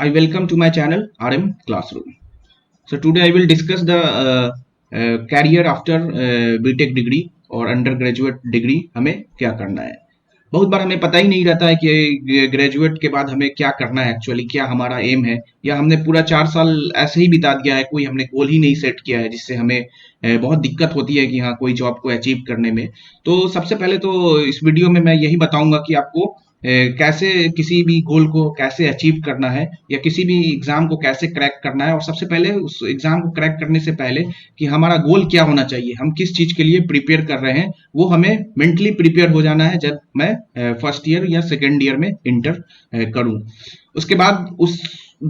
I welcome to my channel RM Classroom. So today I will discuss the career after BTech degree और undergraduate degree हमें क्या करना है। बहुत बार हमें पता ही नहीं रहता है कि ग्रेजुएट के बाद हमें क्या करना है, एक्चुअली क्या हमारा एम है, या हमने पूरा 4 साल ऐसे ही बिता दिया है, कोई हमने गोल ही नहीं सेट किया है, जिससे हमें बहुत दिक्कत होती है कि हाँ कोई जॉब को अचीव करने में। तो सबसे पहले तो इस वीडियो में मैं यही बताऊंगा कि आपको कैसे किसी भी गोल को कैसे अचीव करना है या किसी भी एग्जाम को कैसे क्रैक करना है। और सबसे पहले उस एग्जाम को क्रैक करने से पहले कि हमारा गोल क्या होना चाहिए, हम किस चीज के लिए प्रिपेयर कर रहे हैं, वो हमें मेंटली प्रिपेयर हो जाना है जब मैं फर्स्ट ईयर या सेकेंड ईयर में इंटर करूं। उसके बाद उस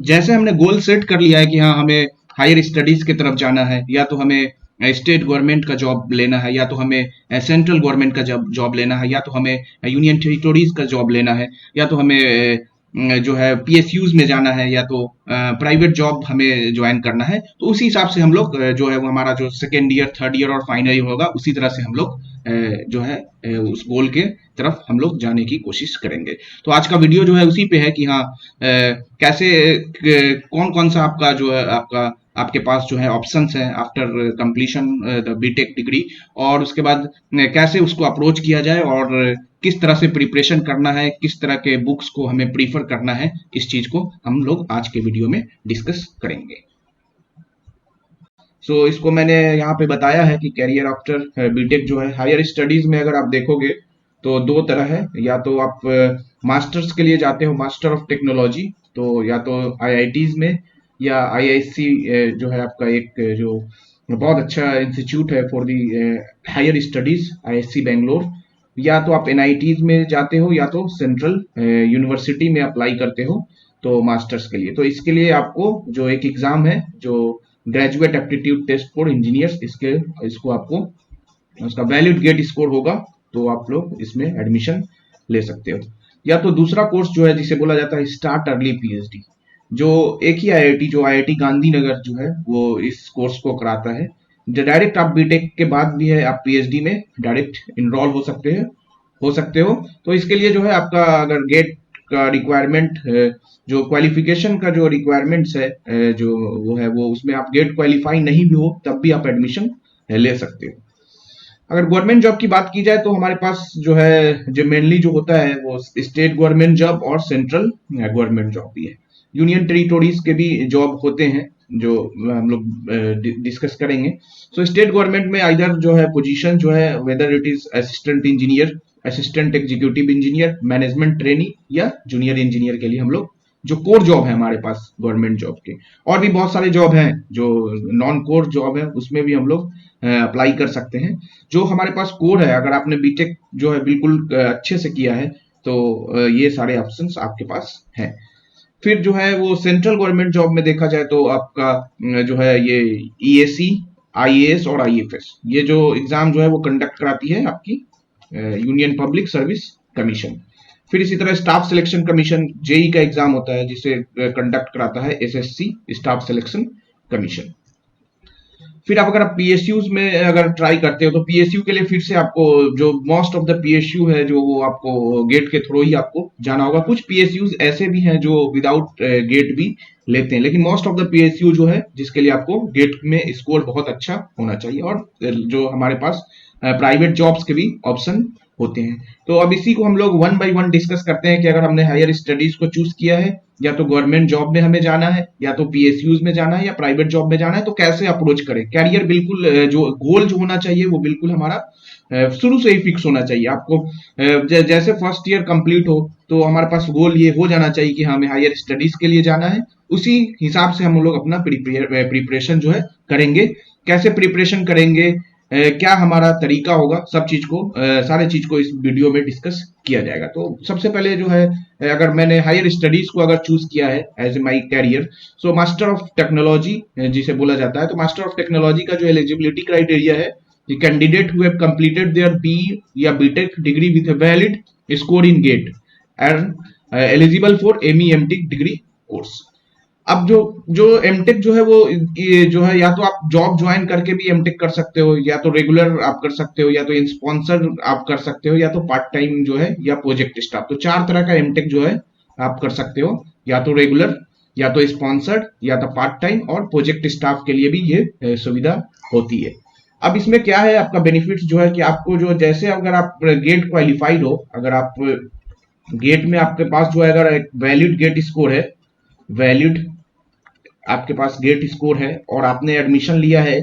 जैसे हमने गोल सेट कर लिया है कि हाँ हमें हायर स्टडीज की तरफ जाना है, या तो हमें स्टेट गवर्नमेंट का जॉब लेना है, या तो हमें सेंट्रल गवर्नमेंट का जॉब लेना है, या तो हमें यूनियन टेरिटोरीज का जॉब लेना है, या तो हमें जो है पीएसयूज में जाना है, या तो प्राइवेट जॉब हमें ज्वाइन करना है। तो उसी हिसाब से हम लोग जो है वो हमारा जो सेकेंड ईयर, थर्ड ईयर और फाइनल ईयर होगा, उसी तरह से हम लोग जो है उस गोल के तरफ हम लोग जाने की कोशिश करेंगे। तो आज का वीडियो जो है उसी पे है कि हाँ कैसे कौन कौन सा आपका जो है आपके पास जो है ऑप्शंस हैं after completion the BTech degree, और उसके बाद कैसे उसको अप्रोच किया जाए और किस तरह से प्रिपरेशन करना है, किस तरह के बुक्स को हमें प्रीफर करना है, इस चीज को हम लोग आज के वीडियो में डिस्कस करेंगे। सो इसको मैंने यहाँ पे बताया है कि कैरियर आफ्टर बीटेक जो है हायर स्टडीज में अगर आप देखोगे तो दो तरह है। या तो आप मास्टर्स के लिए जाते हो, मास्टर ऑफ टेक्नोलॉजी, तो या तो आईआईटीज में या आईआईसी जो है आपका एक जो बहुत अच्छा इंस्टीट्यूट है for the higher studies, IIC Bangalore, या तो आप एनआईटीज में जाते हो या तो सेंट्रल यूनिवर्सिटी में अप्लाई करते हो तो मास्टर्स के लिए। तो इसके लिए आपको जो एक एग्जाम है जो graduate aptitude test for engineers, इसको आपको उसका वैलिड गेट स्कोर होगा तो आप लोग इसमें एडमिशन ले सकते हो। या तो दूसरा कोर्स जो है जिसे बोला जाता है स्टार्ट अर्ली पीएचडी, जो एक ही आईआईटी जो आईआईटी गांधीनगर जो है वो इस कोर्स को कराता है। डायरेक्ट आप बीटेक के बाद भी है आप पीएचडी में डायरेक्ट इनरोल हो सकते हो। तो इसके लिए जो है आपका अगर गेट का रिक्वायरमेंट, जो क्वालिफिकेशन का जो रिक्वायरमेंट्स है जो वो है वो उसमें आप गेट क्वालिफाई नहीं भी हो तब भी आप एडमिशन ले सकते हो। अगर गवर्नमेंट जॉब की बात की जाए तो हमारे पास जो है जो मेनली जो होता है वो स्टेट गवर्नमेंट जॉब और सेंट्रल गवर्नमेंट जॉब भी है। यूनियन टेरिटोरीज के भी जॉब होते हैं जो हम लोग डिस्कस करेंगे। सो स्टेट गवर्नमेंट में इधर जो है पोजीशन जो है whether it is assistant engineer, assistant executive engineer, management trainee या जूनियर इंजीनियर के लिए हम लोग जो कोर जॉब है हमारे पास गवर्नमेंट जॉब के, और भी बहुत सारे जॉब हैं जो नॉन कोर जॉब है उसमें भी हम लोग अप्लाई कर सकते हैं। जो हमारे पास कोर है, अगर आपने बीटेक जो है बिल्कुल अच्छे से किया है तो ये सारे ऑप्शंस आपके पास हैं। फिर जो है वो सेंट्रल गवर्नमेंट जॉब में देखा जाए तो आपका जो है ये ईएसी, आईएएस और आईएफएस, ये जो एग्जाम जो है वो कंडक्ट कराती है आपकी यूनियन पब्लिक सर्विस कमीशन। फिर इसी तरह स्टाफ सिलेक्शन कमीशन, जेई का एग्जाम होता है जिसे कंडक्ट कराता है एसएससी, स्टाफ सिलेक्शन कमीशन। फिर आप अगर आप पीएसयूज में अगर ट्राई करते हो तो पीएसयू के लिए फिर से आपको जो मोस्ट ऑफ द पीएसयू है जो वो आपको गेट के थ्रू ही आपको जाना होगा। कुछ पीएसयूज ऐसे भी हैं जो विदाउट गेट भी लेते हैं, लेकिन मोस्ट ऑफ द पीएसयू जो है जिसके लिए आपको गेट में स्कोर बहुत अच्छा होना चाहिए, और जो हमारे पास प्राइवेट जॉब्स के भी ऑप्शन होते हैं। तो अब इसी को हम लोग वन बाय वन डिस्कस करते हैं कि अगर हमने हायर स्टडीज को चूज किया है, या तो गवर्नमेंट जॉब में हमें जाना है, या तो पीएसयूज में जाना है, या प्राइवेट जॉब में जाना है, तो कैसे अप्रोच करें। कैरियर बिल्कुल जो गोल जो होना चाहिए वो बिल्कुल हमारा शुरू से ही फिक्स होना चाहिए। आपको जैसे फर्स्ट ईयर कंप्लीट हो तो हमारे पास गोल ये हो जाना चाहिए कि हमें हायर स्टडीज के लिए जाना है। उसी हिसाब से हम लोग अपना प्रिपरेशन जो है करेंगे। कैसे प्रिपरेशन करेंगे, क्या हमारा तरीका होगा, सब चीज को सारे चीज को इस वीडियो में डिस्कस किया जाएगा। तो सबसे पहले जो है अगर मैंने हायर स्टडीज को अगर चूज किया है as a my career, so master of technology जिसे बोला जाता है, तो मास्टर ऑफ टेक्नोलॉजी का जो एलिजिबिलिटी क्राइटेरिया है, the candidate who have completed their B या BTech degree with a valid score in GATE and eligible for ME MTech degree course. अब जो जो एमटेक जो है वो ये जो है या तो आप जॉब ज्वाइन करके भी एमटेक कर सकते हो, या तो रेगुलर आप कर सकते हो, या तो इन स्पॉन्सर आप कर सकते हो, या तो पार्ट टाइम जो है, या प्रोजेक्ट स्टाफ। तो 4 तरह का एमटेक जो है आप कर सकते हो, या तो रेगुलर, या तो स्पॉन्सर्ड या तो पार्ट टाइम और प्रोजेक्ट स्टाफ के लिए भी ये सुविधा होती है। अब इसमें क्या है आपका बेनिफिट जो है कि आपको जो जैसे अगर आप गेट क्वालिफाइड हो, अगर आप गेट में आपके पास जो है अगर एक वैलिड गेट स्कोर है, वैलिड आपके पास गेट स्कोर है और आपने एडमिशन लिया है,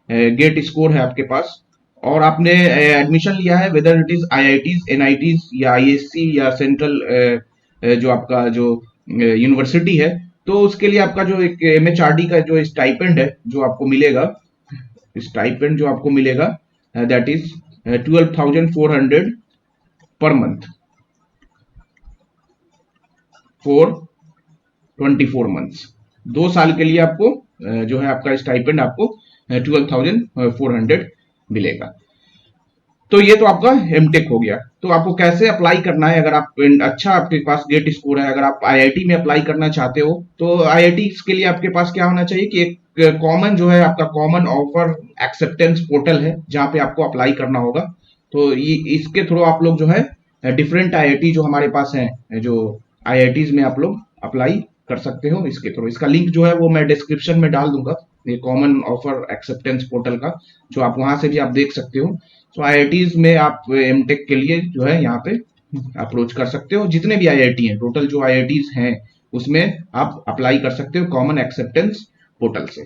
गेट स्कोर है आपके पास और आपने एडमिशन लिया है whether it is IITs, NITs या आईएससी या सेंट्रल जो आपका जो यूनिवर्सिटी है, तो उसके लिए आपका जो एक एमएचआरडी का जो स्टाइपेंड है जो आपको मिलेगा, स्टाइपेंड जो आपको मिलेगा that is 12,400 per month for 24 months. 2 साल के लिए आपको जो है आपका स्टाइपेंड आपको 12,400 मिलेगा। तो ये तो आपका एमटेक हो गया। तो आपको कैसे अप्लाई करना है, अगर आप अच्छा आपके पास गेट स्कोर है, अगर आप आईआईटी में अप्लाई करना चाहते हो तो आईआईटी के लिए आपके पास क्या होना चाहिए कि एक कॉमन जो है आपका कॉमन ऑफर एक्सेप्टेंस पोर्टल है जहां पे आपको अप्लाई करना होगा। तो ये इसके थ्रू आप लोग जो है डिफरेंट आईआईटी जो हमारे पास है, जो आईआईटीज में आप लोग अप्लाई कर सकते हो इसके थ्रू। इसका लिंक जो है वो मैं डिस्क्रिप्शन में डाल दूंगा, ये कॉमन ऑफर एक्सेप्टेंस पोर्टल का, जो आप वहां से भी आप देख सकते हो। तो आईआईटीज में आप एमटेक के लिए जो है यहाँ पे अप्रोच कर सकते हो। जितने भी आईआईटी हैं, टोटल जो आईआईटीज हैं उसमें आप अप्लाई कर सकते हो कॉमन एक्सेप्टेंस पोर्टल से।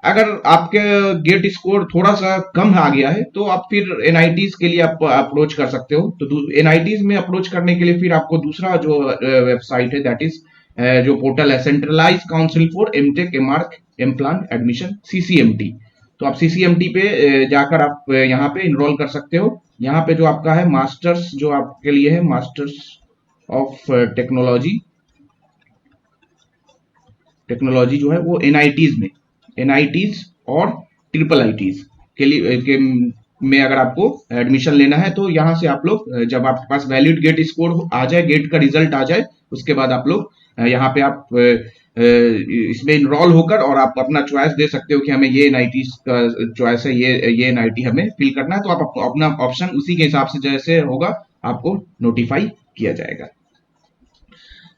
अगर आपके गेट स्कोर थोड़ा सा कम आ गया है तो आप फिर एनआईटीज के लिए आप अप्रोच कर सकते हो। तो एनआईटीज में अप्रोच करने के लिए फिर आपको दूसरा जो वेबसाइट है दैट इज जो पोर्टल है centralize council for MTech MArch MPlan admission CCMT. तो आप सीसीएमटी पे जाकर आप यहाँ पे इनरोल कर सकते हो। यहाँ पे जो आपका है मास्टर्स जो आपके लिए है मास्टर्स ऑफ टेक्नोलॉजी जो है वो एनआईटीज और ट्रिपल आईटीज के लिए में अगर आपको एडमिशन लेना है तो यहाँ से आप लोग जब आपके पास वैलिड गेट स्कोर आ जाए, गेट का रिजल्ट आ जाए, उसके बाद आप लोग यहाँ पे आप इसमें इनरोल होकर और आप अपना चॉइस दे सकते हो कि हमें ये एनआईटी का चॉइस है, ये एनआईटी हमें फिल करना है। तो आप अपना ऑप्शन उसी के हिसाब से जैसे होगा आपको नोटिफाई किया जाएगा।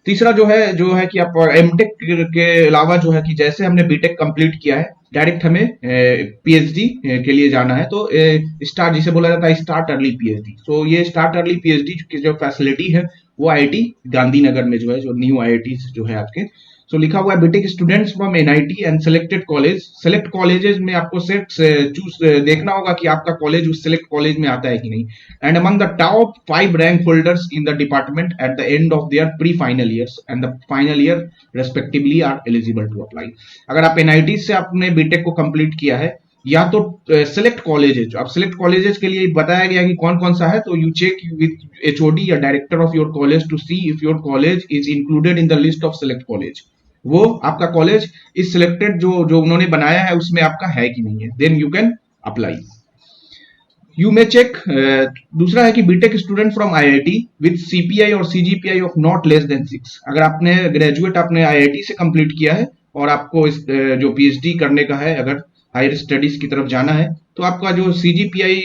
तीसरा जो है कि आप एमटेक के अलावा जो है कि जैसे हमने बीटेक कंप्लीट किया है डायरेक्ट हमें पीएचडी के लिए जाना है, तो स्टार्ट जिसे बोला जाता है स्टार्ट अर्ली पीएचडी। तो ये स्टार्ट अर्ली पीएचडी की जो फैसिलिटी है वो आईआईटी गांधीनगर में जो है, जो न्यू आईआईटी जो है आपके, तो लिखा हुआ है BTech students from NIT and selected college. Select colleges में आपको चूज देखना होगा कि आपका कॉलेज उस सिलेक्ट कॉलेज में आता है कि नहीं। And among the top 5 rank holders in the department at the end of their pre final years and the final year respectively are eligible to apply. अगर आप एनआईटी से आपने बीटेक को कंप्लीट किया है या तो सिलेक्ट कॉलेजेज, अब सिलेक्ट कॉलेजेस के लिए बताया गया कि कौन कौन सा है, तो यू चेक विद एचओडी या director of your college to see if your college is included in the list of select college. वो आपका कॉलेज इस सिलेक्टेड जो उन्होंने बनाया है उसमें आपका है कि नहीं है, then you can apply. You may check दूसरा है कि BTech student from IIT with CPI और CGPI of not less than 6। अगर आपने ग्रेजुएट आपने आईआईटी से कंप्लीट किया है और आपको इस जो पीएचडी करने का है, अगर हायर स्टडीज की तरफ जाना है, तो आपका जो सीजीपीआई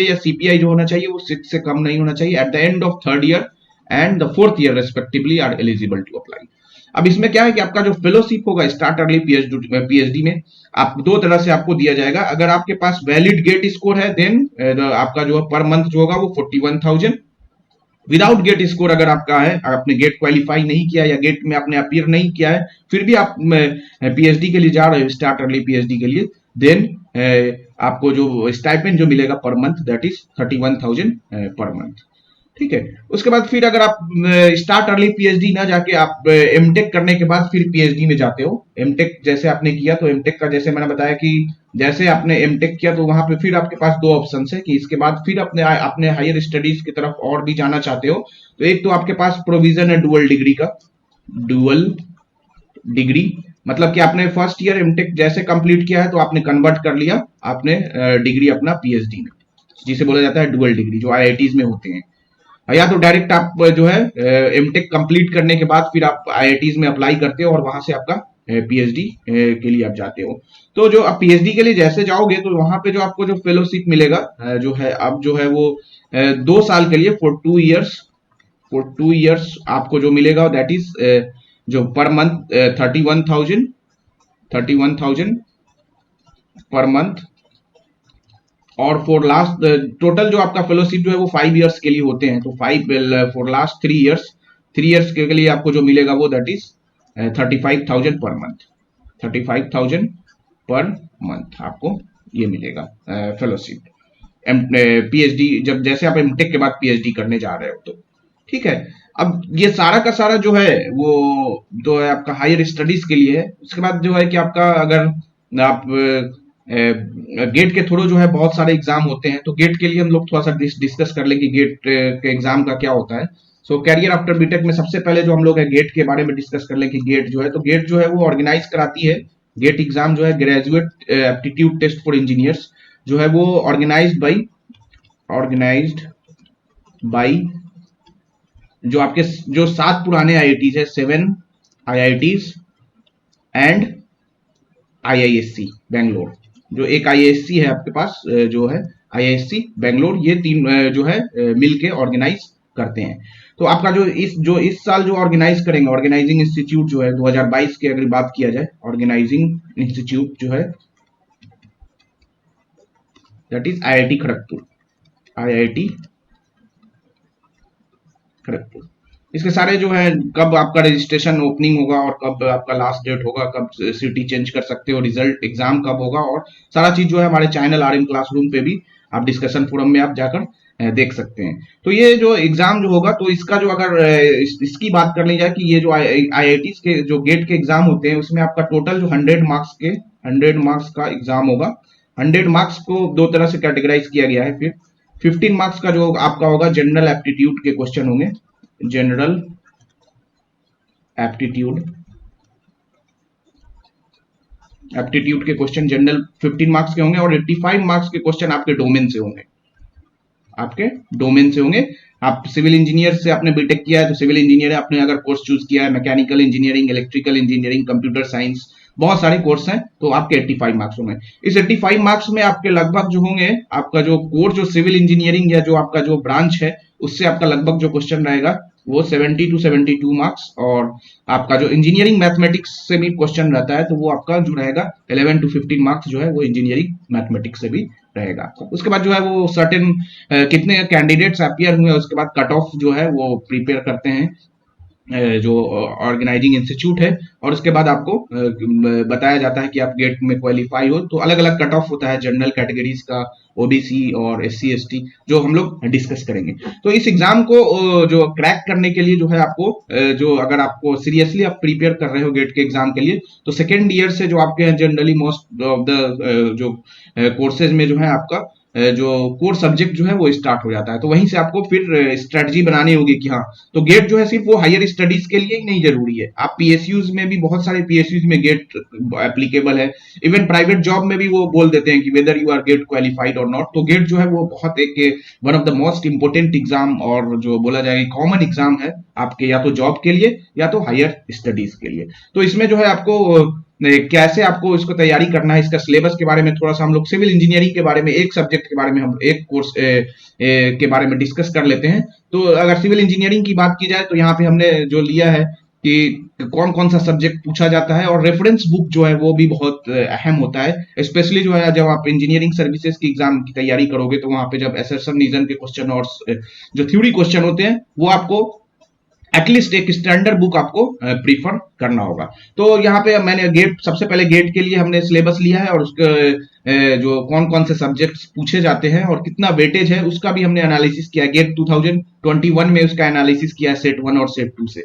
या सीपीआई जो होना चाहिए वो 6 से कम नहीं होना चाहिए at the end of 3rd year and the 4th year respectively are eligible to apply. अब इसमें क्या है कि आपका जो फेलोशिप होगा स्टार्ट अर्ली पीएचडी में आप 2 तरह से आपको दिया जाएगा। अगर आपके पास वैलिड गेट स्कोर है देन आपका जो पर मंथ जो होगा वो 41,000। विदाउट गेट स्कोर अगर आपका है, आपने गेट क्वालिफाई नहीं किया या गेट में आपने अपीयर नहीं किया है, फिर भी आप पीएचडी के लिए जा रहे हो स्टार्ट अर्ली पीएचडी के लिए, देन आपको जो स्टाइपेंड जो मिलेगा per month that is 31,000 per month. ठीक है। उसके बाद फिर अगर आप स्टार्ट अर्ली पीएचडी ना जाके आप एमटेक करने के बाद फिर पीएचडी में जाते हो, एमटेक जैसे आपने किया तो एमटेक का जैसे मैंने बताया कि जैसे आपने एमटेक किया तो वहां पे फिर आपके पास 2 ऑप्शन है कि इसके बाद फिर अपने हायर स्टडीज की तरफ और भी जाना चाहते हो, तो एक तो आपके पास प्रोविजन है डुअल डिग्री का। डुअल डिग्री मतलब कि आपने फर्स्ट ईयर एमटेक जैसे कंप्लीट किया है तो आपने कन्वर्ट कर लिया आपने डिग्री अपना पीएचडी में, जिसे बोला जाता है डुअल डिग्री, जो आईआईटीज में होते हैं। या तो डायरेक्ट आप जो है एमटेक कंप्लीट करने के बाद फिर आप आईआईटीज में अप्लाई करते हो और वहां से आपका पीएचडी के लिए आप जाते हो। तो जो आप पीएचडी के लिए जैसे जाओगे तो वहां पे जो आपको जो फेलोशिप मिलेगा जो है अब जो है वो 2 साल के लिए फॉर 2 इयर्स आपको जो मिलेगा दैट इज जो पर मंथ 31,000 पर मंथ, और फॉर लास्ट टोटल जो आपका फेलोशिप जो है वो 5 इयर्स के लिए होते हैं, तो 3 इयर्स के लिए आपको जो मिलेगा वो that is 35,000 per month, 35,000 per month आपको ये मिलेगा फेलोशिप, पीएचडी जब जैसे आप एमटेक के बाद पीएचडी करने जा रहे हो तो। ठीक है, अब ये सारा का सारा जो है वो तो है आपका हायर स्टडीज के लिए है। उसके बाद जो है कि आपका अगर आप गेट के थ्रू जो है बहुत सारे एग्जाम होते हैं, तो गेट के लिए हम लोग थोड़ा सा डिस्कस कर लेंगे गेट के एग्जाम का क्या होता है। सो कैरियर आफ्टर बीटेक में सबसे पहले जो हम लोग है गेट के बारे में डिस्कस कर लेंगे। गेट जो है, तो गेट जो है वो ऑर्गेनाइज कराती है, गेट एग्जाम जो है graduate aptitude test for engineers, जो है वो ऑर्गेनाइज्ड बाई जो आपके जो 7 पुराने आईआईटीज है, 7 आईआईटीज एंड आईआईएससी बेंगलोर, जो एक आईआईएससी है आपके पास जो है आईआईएससी बेंगलोर, ये 3 जो है मिलके ऑर्गेनाइज करते हैं। तो आपका जो इस साल जो ऑर्गेनाइज करेंगे, ऑर्गेनाइजिंग इंस्टीट्यूट जो है 2022 की अगर बात किया जाए, ऑर्गेनाइजिंग इंस्टीट्यूट जो है that is IIT Kharagpur, IIT Kharagpur. इसके सारे जो है कब आपका रजिस्ट्रेशन ओपनिंग होगा और कब आपका लास्ट डेट होगा, कब सिटी चेंज कर सकते हो, रिजल्ट एग्जाम कब होगा, और सारा चीज जो है हमारे चैनल आरएम क्लासरूम पे भी आप डिस्कशन फोरम में आप जाकर देख सकते हैं। तो ये जो एग्जाम जो होगा, तो इसका जो अगर इसकी बात कर ली जाए कि ये जो आईआईटी के जो गेट के एग्जाम होते हैं, उसमें आपका टोटल जो 100 मार्क्स का एग्जाम होगा। 100 मार्क्स को दो तरह से कैटेगराइज किया गया है। फिर 15 मार्क्स का जो आपका होगा जनरल एप्टीट्यूड के क्वेश्चन होंगे, जनरल एप्टीट्यूड के क्वेश्चन जनरल 15 मार्क्स के होंगे, और 85 मार्क्स के क्वेश्चन आपके डोमेन से होंगे, आपके डोमेन से होंगे। आप सिविल इंजीनियर से आपने बीटेक किया है तो सिविल इंजीनियर है, आपने अगर कोर्स चूज किया है mechanical engineering, electrical engineering, computer science, बहुत सारे कोर्स हैं, तो आपके 85 मार्क्स होंगे। इस 85 मार्क्स में आपके लगभग जो होंगे, आपका जो कोर जो सिविल इंजीनियरिंग या जो आपका जो ब्रांच है उससे आपका लगभग जो क्वेश्चन रहेगा वो 70 to 72 मार्क्स, और आपका जो इंजीनियरिंग मैथमेटिक्स से भी क्वेश्चन रहता है तो वो आपका जो रहेगा 11 to 15 मार्क्स जो है वो इंजीनियरिंग मैथमेटिक्स से भी रहेगा। उसके बाद जो है वो सर्टेन कितने कैंडिडेट्स अपीयर हुए, उसके बाद कट ऑफ जो है वो प्रिपेयर करते हैं जो ऑर्गेनाइजिंग इंस्टीट्यूट है, और उसके बाद आपको बताया जाता है कि आप गेट में क्वालिफाई हो। तो अलग अलग कट ऑफ होता है जनरल कैटेगरीज का, ओबीसी और एससी एसटी, जो हम लोग डिस्कस करेंगे। तो इस एग्जाम को जो क्रैक करने के लिए जो है आपको जो अगर आपको सीरियसली आप प्रिपेयर कर रहे हो गेट के एग्जाम के लिए, तो सेकेंड ईयर से जो आपके हैं जनरली मोस्ट ऑफ द जो कोर्सेज में जो है आपका जो कोर सब्जेक्ट जो है वो स्टार्ट हो जाता है। तो वहीं से आपको फिर स्ट्रेटजी बनानी होगी कि हाँ, तो गेट जो है सिर्फ वो हायर स्टडीज के लिए ही नहीं जरूरी है, आप पीएसयूज में भी, बहुत सारे पीएसयूज में गेट एप्लीकेबल है। इवन प्राइवेट जॉब में भी वो बोल देते हैं कि whether you are GATE qualified और नॉट। तो गेट जो है वो बहुत एक one of the most important exam, और जो बोला जाए कॉमन एग्जाम है आपके या तो जॉब के लिए या तो हायर स्टडीज के लिए। तो इसमें जो है आपको कैसे आपको इसको तैयारी करना है, इसका सिलेबस के बारे में थोड़ा सा हम लोग सिविल इंजीनियरिंग के बारे में एक सब्जेक्ट के बारे में हम एक कोर्स के बारे में डिस्कस कर लेते हैं। तो अगर सिविल इंजीनियरिंग की बात की जाए तो यहाँ पे हमने जो लिया है कि कौन कौन सा सब्जेक्ट पूछा जाता है, और रेफरेंस बुक जो है वो भी बहुत अहम होता है। स्पेशली जो है जब आप इंजीनियरिंग सर्विसेज की एग्जाम की तैयारी करोगे तो वहां पे जब एसेशन रीजन के क्वेश्चन और जो थ्योरी क्वेश्चन होते हैं वो आपको एटलीस्ट एक स्टैंडर्ड बुक आपको प्रीफर करना होगा। तो यहाँ पे मैंने गेट सबसे पहले गेट के लिए हमने सिलेबस लिया है, और उसके जो कौन कौन से सब्जेक्ट्स पूछे जाते हैं और कितना वेटेज है उसका भी हमने एनालिसिस किया है। गेट 2021 में उसका एनालिसिस किया है सेट 1 और सेट 2 से।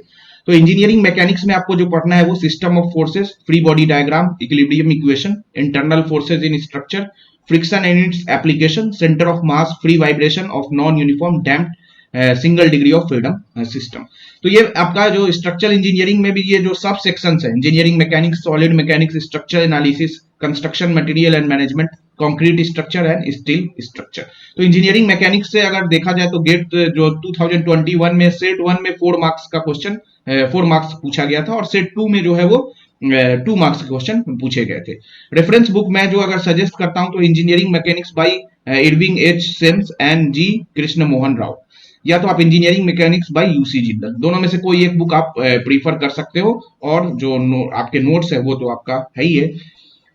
तो इंजीनियरिंग मैकेनिक्स में आपको जो पढ़ना है वो system of forces, free body diagram, equilibrium equation, internal forces in structure, friction and its application, centre of mass, free vibration of non uniform damped single degree of freedom system. तो ये आपका जो स्ट्रक्चरल इंजीनियरिंग में भी ये जो सब sections है, engineering mechanics, solid mechanics, structure analysis, construction material and management, concrete structure and steel structure. तो इंजीनियरिंग मैकेनिक्स से अगर देखा जाए तो गेट जो 2021 में सेट 1 में 4 मार्क्स का क्वेश्चन 4 मार्क्स पूछा गया था, और सेट 2 में जो है वो 2 मार्क्स के क्वेश्चन पूछे गए थे। रेफरेंस बुक मैं जो अगर सजेस्ट करता हूं तो engineering mechanics by Irving H Shames and G Krishna Mohan Rao, या तो आप engineering mechanics by UC Jindal, दोनों में से कोई एक बुक आप प्रीफर कर सकते हो। और जो आपके नोट्स है वो तो आपका है ही है।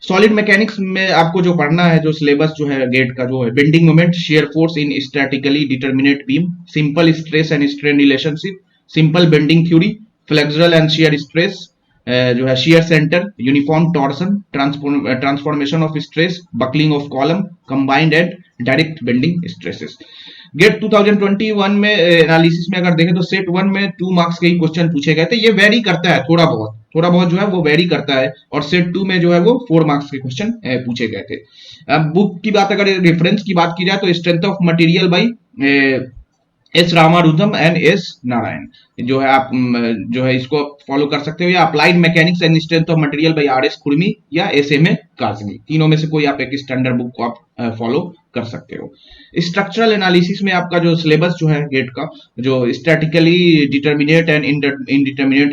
सॉलिड मैकेनिक्स में आपको जो पढ़ना है, जो सिलेबस जो है गेट का जो है, bending moment, shear force in statically determinate beam, simple stress and strain relationship, simple bending theory, flexural and shear stress, जो है shear centre, uniform torsion, transformation of stress, buckling of column, combined and direct bending stresses. GATE 2021 में analysis में अगर देखें तो set 1 में 2 marks के ही question पूछे गए थे। ये वेरी करता है थोड़ा बहुत जो है वो वेरी करता है, और सेट 2 में जो है वो 4 मार्क्स के क्वेश्चन पूछे गए थे। अब बुक की बात, अगर रेफरेंस की बात की जाए तो strength of material by S Ramanujan and S Narayan, जो है आप जो है इसको फॉलो कर सकते हो, या applied mechanics and strength of material by R S खुरमी या एस एम ए काजमी, तीनों में से कोई आप एक स्टैंडर्ड बुक को आप फॉलो कर सकते हो। स्ट्रक्चरल एनालिसिस में आपका जो सिलेबस जो है गेट का, जो statically determinate and indeterminate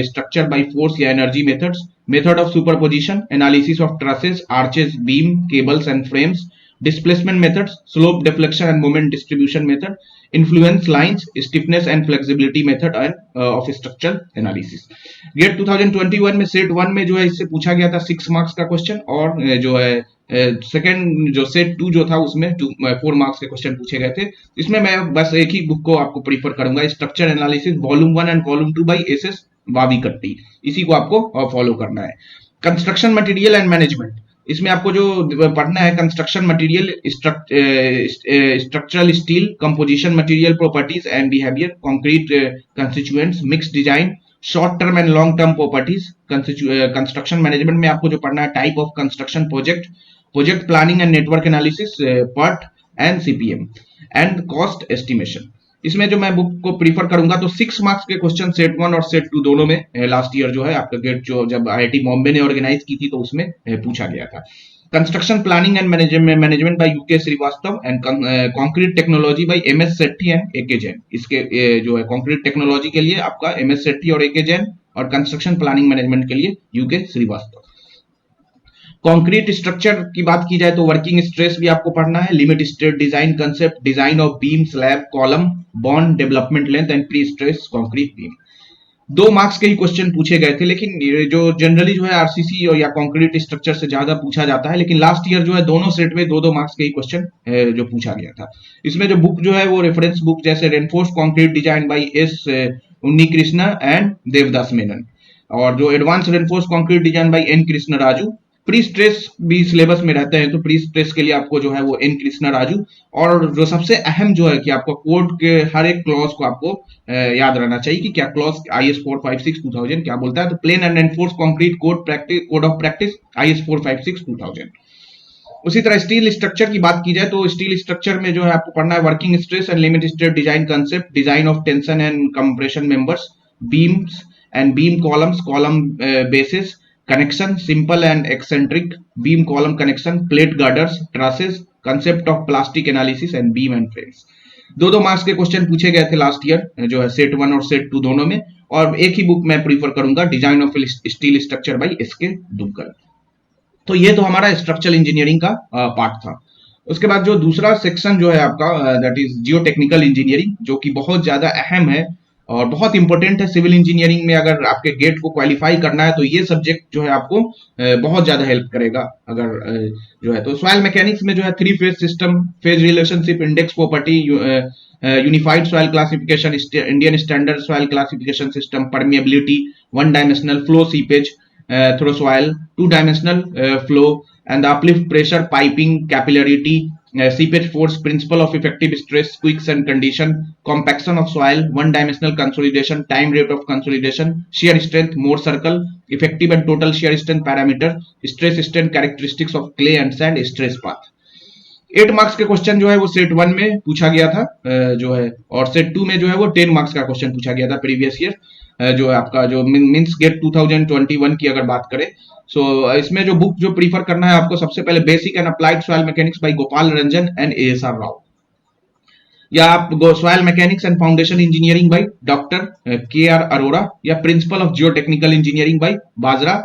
structure by force या energy methods, method of superposition, analysis of trusses, arches, beam, cables and frames, displacement methods, slope deflection and moment distribution method, influence lines, stiffness and flexibility method and of structural analysis। GATE 2021 में set 1 में जो है इससे पूछा गया था 6 marks का question, और जो है सेकंड जो सेट 2 जो था उसमें 4 मार्क्स के क्वेश्चन पूछे गए थे। इसमें मैं बस एक ही बुक को आपको प्रीफर करूंगा, structure analysis volume 1 and volume 2 by S S Bhavikatti, इसी को आपको फॉलो करना है। कंस्ट्रक्शन मटेरियल एंड मैनेजमेंट, इसमें आपको जो पढ़ना है construction material, structural steel, composition material properties and behaviour, concrete constituents, mix design, short term and long term properties. Construction management में आपको जो पढ़ना है type of construction, project, project planning and network analysis, PERT and CPM and cost estimation. इसमें जो मैं book को prefer करूंगा तो 6 मार्क्स के क्वेश्चन सेट 1 और सेट 2 दोनों में लास्ट ईयर जो है आपका गेट जो जब आईआईटी बॉम्बे ने ऑर्गेनाइज की थी तो उसमें पूछा गया था। Construction planning and management by UK Srivastava and concrete technology by MS Shetty and AK Jain. इसके जो है कंक्रीट टेक्नोलॉजी के लिए आपका एमएस सेट्टी और एके जैन, और कंस्ट्रक्शन प्लानिंग मैनेजमेंट के लिए यूके श्रीवास्तव। कंक्रीट स्ट्रक्चर की बात की जाए तो वर्किंग स्ट्रेस भी आपको पढ़ना है, limit state design concept, design of beam, slab, column, bond, development length and pre stress concrete beam. 2 marks के ही क्वेश्चन पूछे गए थे, लेकिन ये जो जनरली जो है आरसीसी या कंक्रीट स्ट्रक्चर से ज्यादा पूछा जाता है, लेकिन लास्ट ईयर जो है दोनों सेट में 2-2 मार्क्स के ही क्वेश्चन जो पूछा गया था। इसमें जो बुक जो है वो रेफरेंस बुक जैसे reinforce concrete design by S Unni Krishna and Devdas Menon, और जो advance reinforce concrete design by N Krishna Raju. Pre stress भी सिलेबस में रहते हैं, तो प्री स्ट्रेस के लिए आपको जो है वो एन कृष्णा राजू, और जो सबसे अहम जो है कि आपको कोड के हर एक क्लॉज को आपको याद रहना चाहिए कि क्या क्लॉज IS 456-2000 क्या बोलता है। तो plain and reinforce concrete code of practice IS 456-2000। उसी तरह स्टील स्ट्रक्चर की बात की जाए तो स्टील स्ट्रक्चर में जो है आपको पढ़ना है working stress and limit state design concept, design of tension and compression members, beams and beam columns, column basis, connection, simple and eccentric, beam column connection, plate girders, trusses, concept of plastic analysis and beam and frames। 2-2 marks के question पूछे गए थे last year जो है set 1 और set 2 दोनों में, और एक ही बुक मैं प्रीफर करूंगा, design of steel structure by SK Duggal. तो ये तो हमारा स्ट्रक्चरल इंजीनियरिंग का पार्ट था। उसके बाद जो दूसरा सेक्शन जो है आपका that is Jio technical engineering, जो कि बहुत ज्यादा अहम है और बहुत इंपॉर्टेंट है सिविल इंजीनियरिंग में। अगर आपके गेट को क्वालिफाई करना है तो ये सब्जेक्ट जो है आपको बहुत ज्यादा हेल्प करेगा। अगर जो है तो सॉइल मैकेनिक्स में जो है 3 phase system, phase relationship, index property, unified soil classification, Indian standard soil classification system, permeability, 1 dimensional flow seepage through soil, 2 dimensional flow and the uplift pressure piping, capillarity, seepage force, principle of effective stress, quicks and condition, compaction of soil, 1 dimensional consolidation, time rate of consolidation, shear strength, Mohr circle, effective and total shear strength parameter, stress strength characteristics of clay and sand, stress path। 8 marks के question जो है वो set 1 में पूछा गया था जो है, और सेट 2 में जो है वो 10 मार्क्स का क्वेश्चन पूछा गया था प्रीवियस ईयर जो है आपका जो मींस गेट 2021 की अगर बात करें। सो इसमें जो बुक जो प्रीफर करना है आपको, सबसे पहले basic and applied soil mechanics by Gopal Ranjan and ASR Rao, या आप soil mechanics and foundation engineering by doctor KR Arora, या principle of geotechnical engineering by बाजरा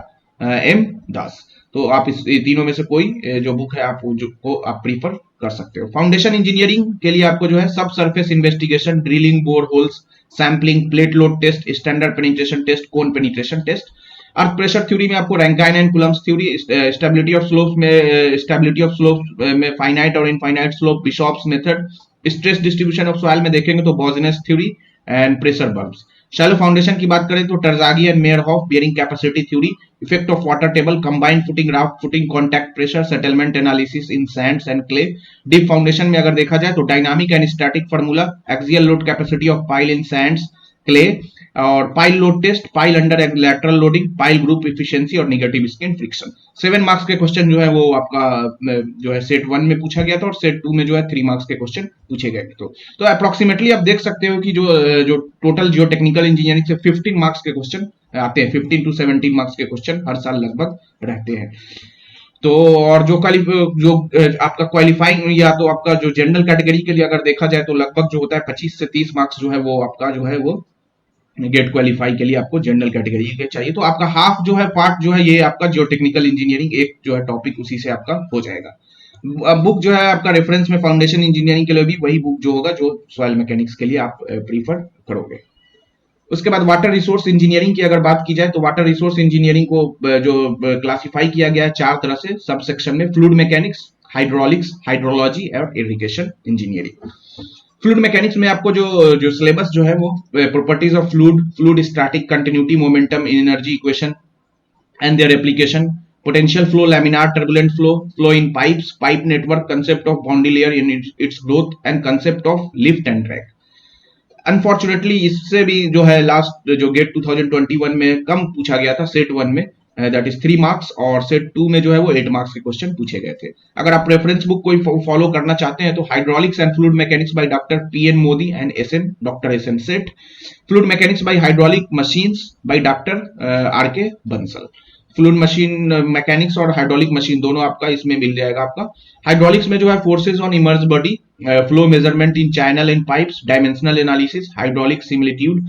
M दास। तो आप इस तीनों में से कोई जो बुक है आप जो को आप प्रीफर कर सकते हो। फाउंडेशन इंजीनियरिंग के लिए आपको जो है subsurface investigation, drilling, bore holes, sampling, plate load test, standard penetration test, cone penetration test. Earth pressure theory में आपको Rankine and Coulomb's theory, stability of slopes में फाइनाइट और infinite slope, Bishop's method, stress distribution of soil में देखेंगे तो Boussinesq's theory and pressure bulbs. Shallow foundation की बात करें तो Terzaghi and Meyerhof bearing capacity theory, effect of water table, combined footing, raft footing, contact pressure, settlement analysis in sands and clay. Deep foundation में अगर देखा जाए तो dynamic and static formula, axial load capacity of pile in sands, clay, और pile load test, pile under lateral loading, pile group efficiency और negative skin friction. 7 marks के question जो है वो आपका जो है सेट 1 में पूछा गया था और सेट 2 में जो है 3 मार्क्स के क्वेश्चन पूछे गए। तो अप्रोक्सीमेटली आप देख सकते हो कि जो टोटल जियो टेक्निकल इंजीनियरिंग से 15 मार्क्स के क्वेश्चन आते हैं, 15 to 17 मार्क्स के क्वेश्चन हर साल लगभग रहते हैं। तो और जो आपका क्वालिफाइंग या तो आपका जो जनरल कैटेगरी के लिए अगर देखा जाए तो लगभग जो होता है 25 से 30 मार्क्स जो है वो आपका जो है वो गेट क्वालिफाई के लिए आपको जनरल कैटेगरी के चाहिए। तो आपका हाफ जो है पार्ट जो है ये आपका जियो टेक्निकल इंजीनियरिंग एक जो है टॉपिक उसी से आपका हो जाएगा। अब बुक जो है आपका रेफरेंस में फाउंडेशन इंजीनियरिंग के लिए भी वही बुक जो होगा जो सॉइल मैकेनिक्स के लिए आप प्रीफर करोगे। उसके बाद वाटर रिसोर्स इंजीनियरिंग की अगर बात की जाए तो वाटर रिसोर्स इंजीनियरिंग को जो क्लासिफाई किया गया है 4 तरह से सब सेक्शन में, फ्लूइड मैकेनिक्स, हाइड्रोलिक्स, हाइड्रोलॉजी और इरिगेशन इंजीनियरिंग। फ्लूइड मैकेनिक्स में आपको जो सिलेबस जो है वो properties of fluid static continuity, momentum, energy equation and their application, potential flow, laminar turbulent flow in pipes, pipe network, concept of boundary layer in its growth and concept of lift and drag। Unfortunately इससे भी जो है last जो gate 2021 में कम पूछा गया था set 1 में, दैट इज 3 मार्क्स, और सेट 2 में जो है वो 8 मार्क्स के क्वेश्चन पूछे गए थे। अगर आप रेफरेंस बुक कोई फॉलो करना चाहते हैं तो hydraulics and fluid mechanics by doctor PN Modi and doctor S N Seth, fluid mechanics by hydraulic machines by doctor R K Bansal. Fluid machine mechanics और हाइड्रोलिक मशीन दोनों आपका इसमें मिल जाएगा। आपका हाइड्रोलिक्स में जो है forces on immersed body, flow measurement in channel and pipes, dimensional analysis, hydraulic similitude,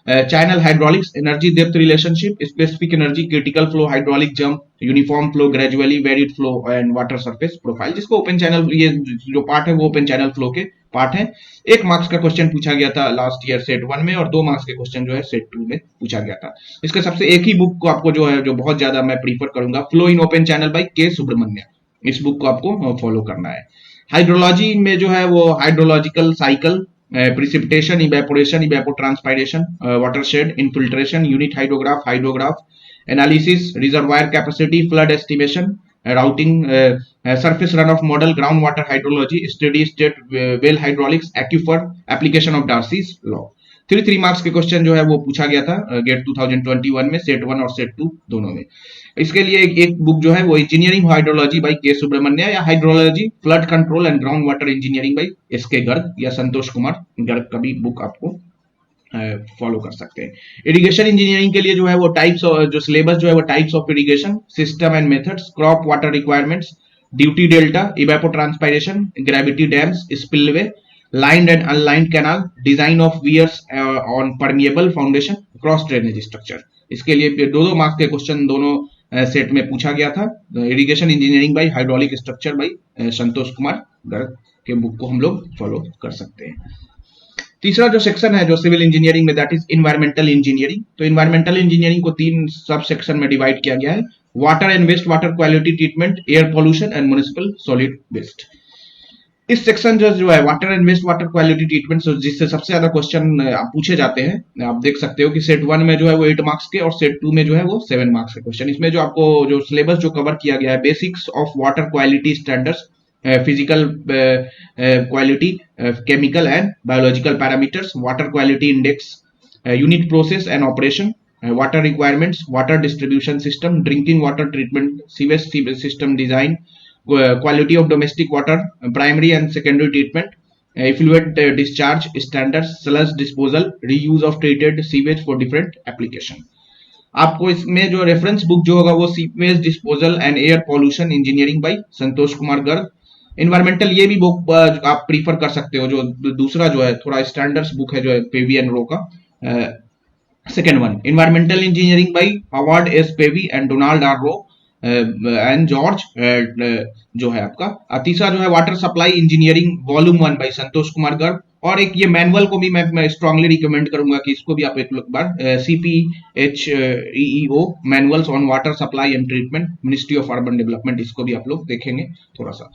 channel hydraulics, energy depth relationship, specific energy, critical flow, hydraulic jump, uniform flow, gradually varied flow and water surface profile, जिसको open channel, ये जो part है वो open channel flow के part है। 1 marks का question पूछा गया था लास्ट ईयर सेट 1 में और 2 मार्क्स के क्वेश्चन जो है सेट 2 में पूछा गया था। इसके सबसे एक ही बुक को आपको जो है जो बहुत ज्यादा मैं प्रीफर करूंगा, flow in open channel by K Subramanya, इस बुक को आपको फॉलो करना है। हाइड्रोलॉजी में जो है वो hydrological cycle, precipitation, evaporation, evapotranspiration, watershed, infiltration, unit hydrograph, hydrograph analysis, reservoir capacity, flood estimation, routing, surface runoff model, groundwater hydrology, steady state well hydraulics, aquifer, application of Darcy's law। 3 marks के question जो है वो पूछा गया था gate 2021 में set 1 और set 2 दोनों में। इसके लिए एक बुक जो है वो engineering hydrology bye K Subramanya या hydrology flood control and ground water engineering by S के गर्ग या संतोष कुमार गर्ग का भी बुक आपको फॉलो कर सकते हैं। इरिगेशन इंजीनियरिंग के लिए जो है वो टाइप्स जो सिलेबस जो है वो types of irrigation, system and methods, crop water requirements, duty delta, evapotranspiration, gravity dams, spillway, lined and unlined canal, design of weirs on permeable foundation, cross drainage structure. इसके लिए 2 मार्क्स के question दोनों set में पूछा गया था। Irrigation engineering by hydraulic structure by Santosh Kumar Garg के book को हम लोग फॉलो कर सकते हैं। तीसरा जो सेक्शन है जो सिविल इंजीनियरिंग में, दैट इज इन्वायरमेंटल इंजीनियरिंग। तो इन्वायरमेंटल इंजीनियरिंग को 3 सब सेक्शन में डिवाइड किया गया है, water and waste water quality treatment, air pollution and municipal solid waste. इस सेक्शन जो है water and waste water quality treatment, जिससे सबसे ज्यादा क्वेश्चन पूछे जाते हैं, आप देख सकते हो कि सेट 1 में जो है वो 8 मार्क्स के और सेट 2 में जो है वो 7 मार्क्स के क्वेश्चन। इसमें जो आपको जो सिलेबस जो कवर किया गया है, basics of water quality standards, physical quality, chemical and biological parameters, water quality index, unit process and operation, water requirements, water distribution system, drinking water treatment, sewage system design, quality of domestic water, primary and secondary treatment, effluent discharge standards, sludge disposal, reuse of treated sewage for different application। आपको इसमें जो reference book जो होगा वो sewage disposal and air pollution engineering bye Santosh Kumar Garg. Environmental ये भी book आप prefer कर सकते हो, जो दूसरा जो है थोड़ा स्टैंडर्ड्स बुक है जो है पेवी एंड रो का। Second one environmental engineering by Howard S Peavy and Donald R Rowe, and George जो है आपका। तीसरा जो है water supply engineering volume 1 by Santosh Kumar Garg. और एक ये मैनुअल को भी मैं स्ट्रांगली रिकमेंड करूंगा कि इसको भी आप एक बार CPHEEO manuals on water supply and treatment ministry of urban development, इसको भी आप लोग देखेंगे थोड़ा सा।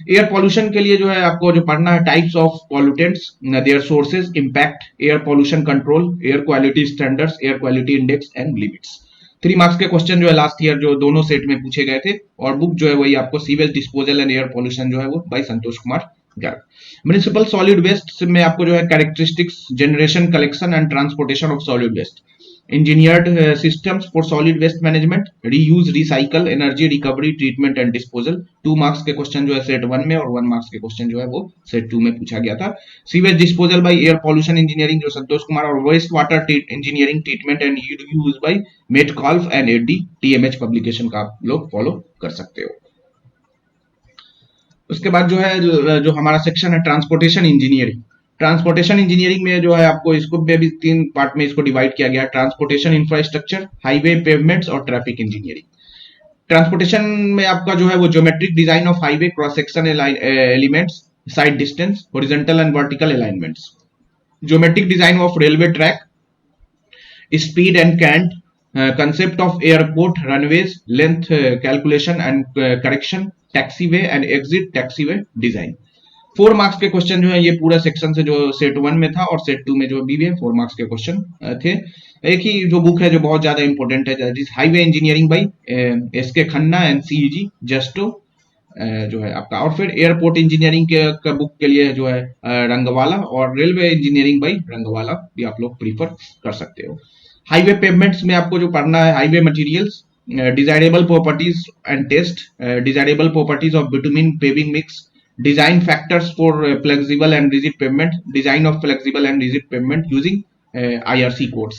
एयर पॉल्यूशन के लिए जो है आपको जो पढ़ना है types of pollutants, their sources, impact, air pollution control, air quality standards, air quality index and limits. 3 marks के क्वेश्चन जो है लास्ट ईयर जो दोनों सेट में पूछे गए थे। और बुक जो है वही आपको sewage disposal and air pollution जो है वो by Santosh Kumar Garg. Municipal solid waste में आपको जो है characteristics, generation, collection and transportation of solid waste, engineered systems for solid waste management, reuse, recycle, energy recovery, treatment and disposal. 2 marks के question जो है सेट 1 में और 1 मार्क्स के क्वेश्चन जो है वो सेट 2 में पूछा गया था। Sewage disposal by air pollution engineering जो संतोष कुमार, और waste water engineering treatment and use by Metcalf and Eddy TMH publication का आप लोग फॉलो कर सकते हो। उसके बाद जो है जो हमारा सेक्शन है ट्रांसपोर्टेशन इंजीनियरिंग। ट्रांसपोर्टेशन इंजीनियरिंग में जो है आपको इसको भी 3 पार्ट में इसको डिवाइड किया गया है, ट्रांसपोर्टेशन इंफ्रास्ट्रक्चर, हाईवे, पेवमेंट्स और ट्रैफिक इंजीनियरिंग। ट्रांसपोर्टेशन में आपका जो है वो geometric design of highway, cross section elements, side distance, horizontal and vertical alignments, geometric design of railway track, speed and cant, concept of airport runways, length calculation and correction, taxiway and exit taxiway design। 4 marks के question जो है ये पूरा section से जो set 1 में था और सेट 2 में जो भी है 4 मार्क्स के क्वेश्चन थे। एक ही जो बुक है जो बहुत ज्यादा इंपॉर्टेंट है, highway engineering by SK Khanna and CEG जस्टो जो है आपका। और फिर एयरपोर्ट इंजीनियरिंग के बुक के लिए जो है रंगवाला, और रेलवे इंजीनियरिंग बाई रंगवाला भी आप लोग प्रीफर कर सकते हो। हाईवे पेवमेंट्स में आपको जो पढ़ना है highway materials, desirable properties and test, desirable properties of bitumen paving mix, design factors for flexible and rigid pavement, design of flexible and rigid pavement using IRC codes.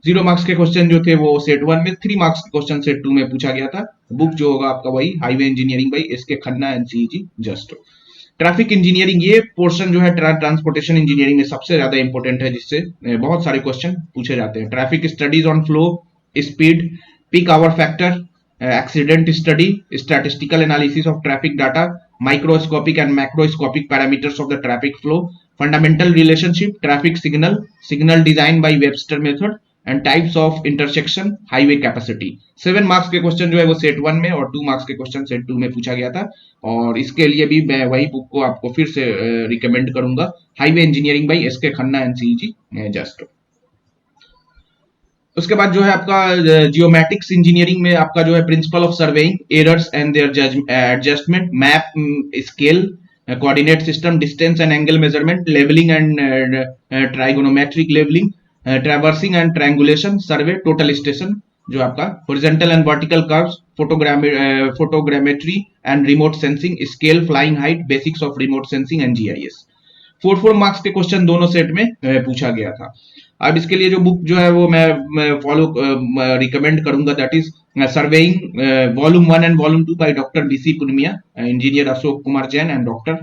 0 marks के question जो थे वो set 1 में, 3 marks के question set 2 में पूछा गया था। बुक जो होगा आपका वही highway engineering by SK Khanna and CEG just. Traffic engineering, ये पोर्शन जो है ट्रांसपोर्टेशन इंजीनियरिंग में सबसे ज्यादा इंपॉर्टेंट है, जिससे बहुत सारे क्वेश्चन पूछे जाते हैं। Traffic studies on flow, speed, peak hour factor, accident study, statistical analysis of traffic data, microscopic and macroscopic parameters of the traffic flow, fundamental relationship, traffic signal, signal design by Webster method and types of intersection, highway capacity. 7 marks के question जो है वो set 1 में और 2 marks के question set 2 में पूछा गया था। और इसके लिए भी मैं वही बुक को आपको फिर से रिकमेंड करूंगा, highway engineering by SK Khanna and CEG just. उसके बाद जो है आपका जियोमेटिक्स इंजीनियरिंग में आपका जो है principle of surveying, errors and their adjustment, map, scale, coordinate system, distance and angle measurement, levelling and trigonometric levelling, traversing and triangulation, survey, total station जो आपका, horizontal and vertical curves, photogrammetry and remote sensing, scale, flying height, basics of remote sensing and GIS। 4 marks के question दोनों set में पूछा गया था। अब इसके लिए जो बुक जो है वो मैं फॉलो रिकमेंड करूंगा, that is surveying volume 1 and volume 2 by doctor BC Punmia, engineer Ashok Kumar Jain and doctor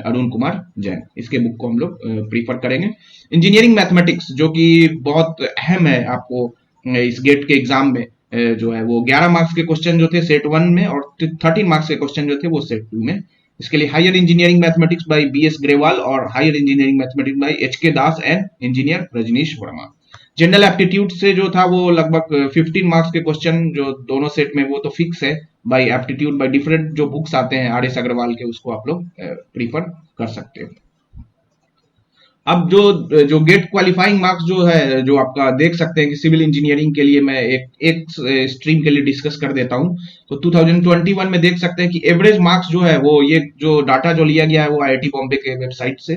Arun Kumar Jain. इसके बुक को हम लोग प्रीफर करेंगे। इंजीनियरिंग मैथमेटिक्स जो कि बहुत अहम है आपको इस गेट के एग्जाम में, जो है वो 11 मार्क्स के क्वेश्चन जो थे सेट 1 में और 13 मार्क्स के क्वेश्चन जो थे वो सेट 2 में। इसके लिए higher engineering mathematics by BS Grewal और higher engineering mathematics by HK Das and engineer Rajneesh Verma. General aptitude से जो था वो लगभग 15 मार्क्स के क्वेश्चन जो दोनों सेट में वो तो फिक्स है, बाय एप्टीट्यूड बाय डिफरेंट जो बुक्स आते हैं RS अग्रवाल के, उसको आप लोग प्रीफर कर सकते हो। अब जो गेट क्वालिफाइंग मार्क्स जो है जो आपका देख सकते हैं कि सिविल इंजीनियरिंग के लिए मैं एक स्ट्रीम के लिए डिस्कस कर देता हूं। तो 2021 में देख सकते हैं कि एवरेज मार्क्स जो है वो ये जो डाटा जो लिया गया है वो IIT बॉम्बे के वेबसाइट से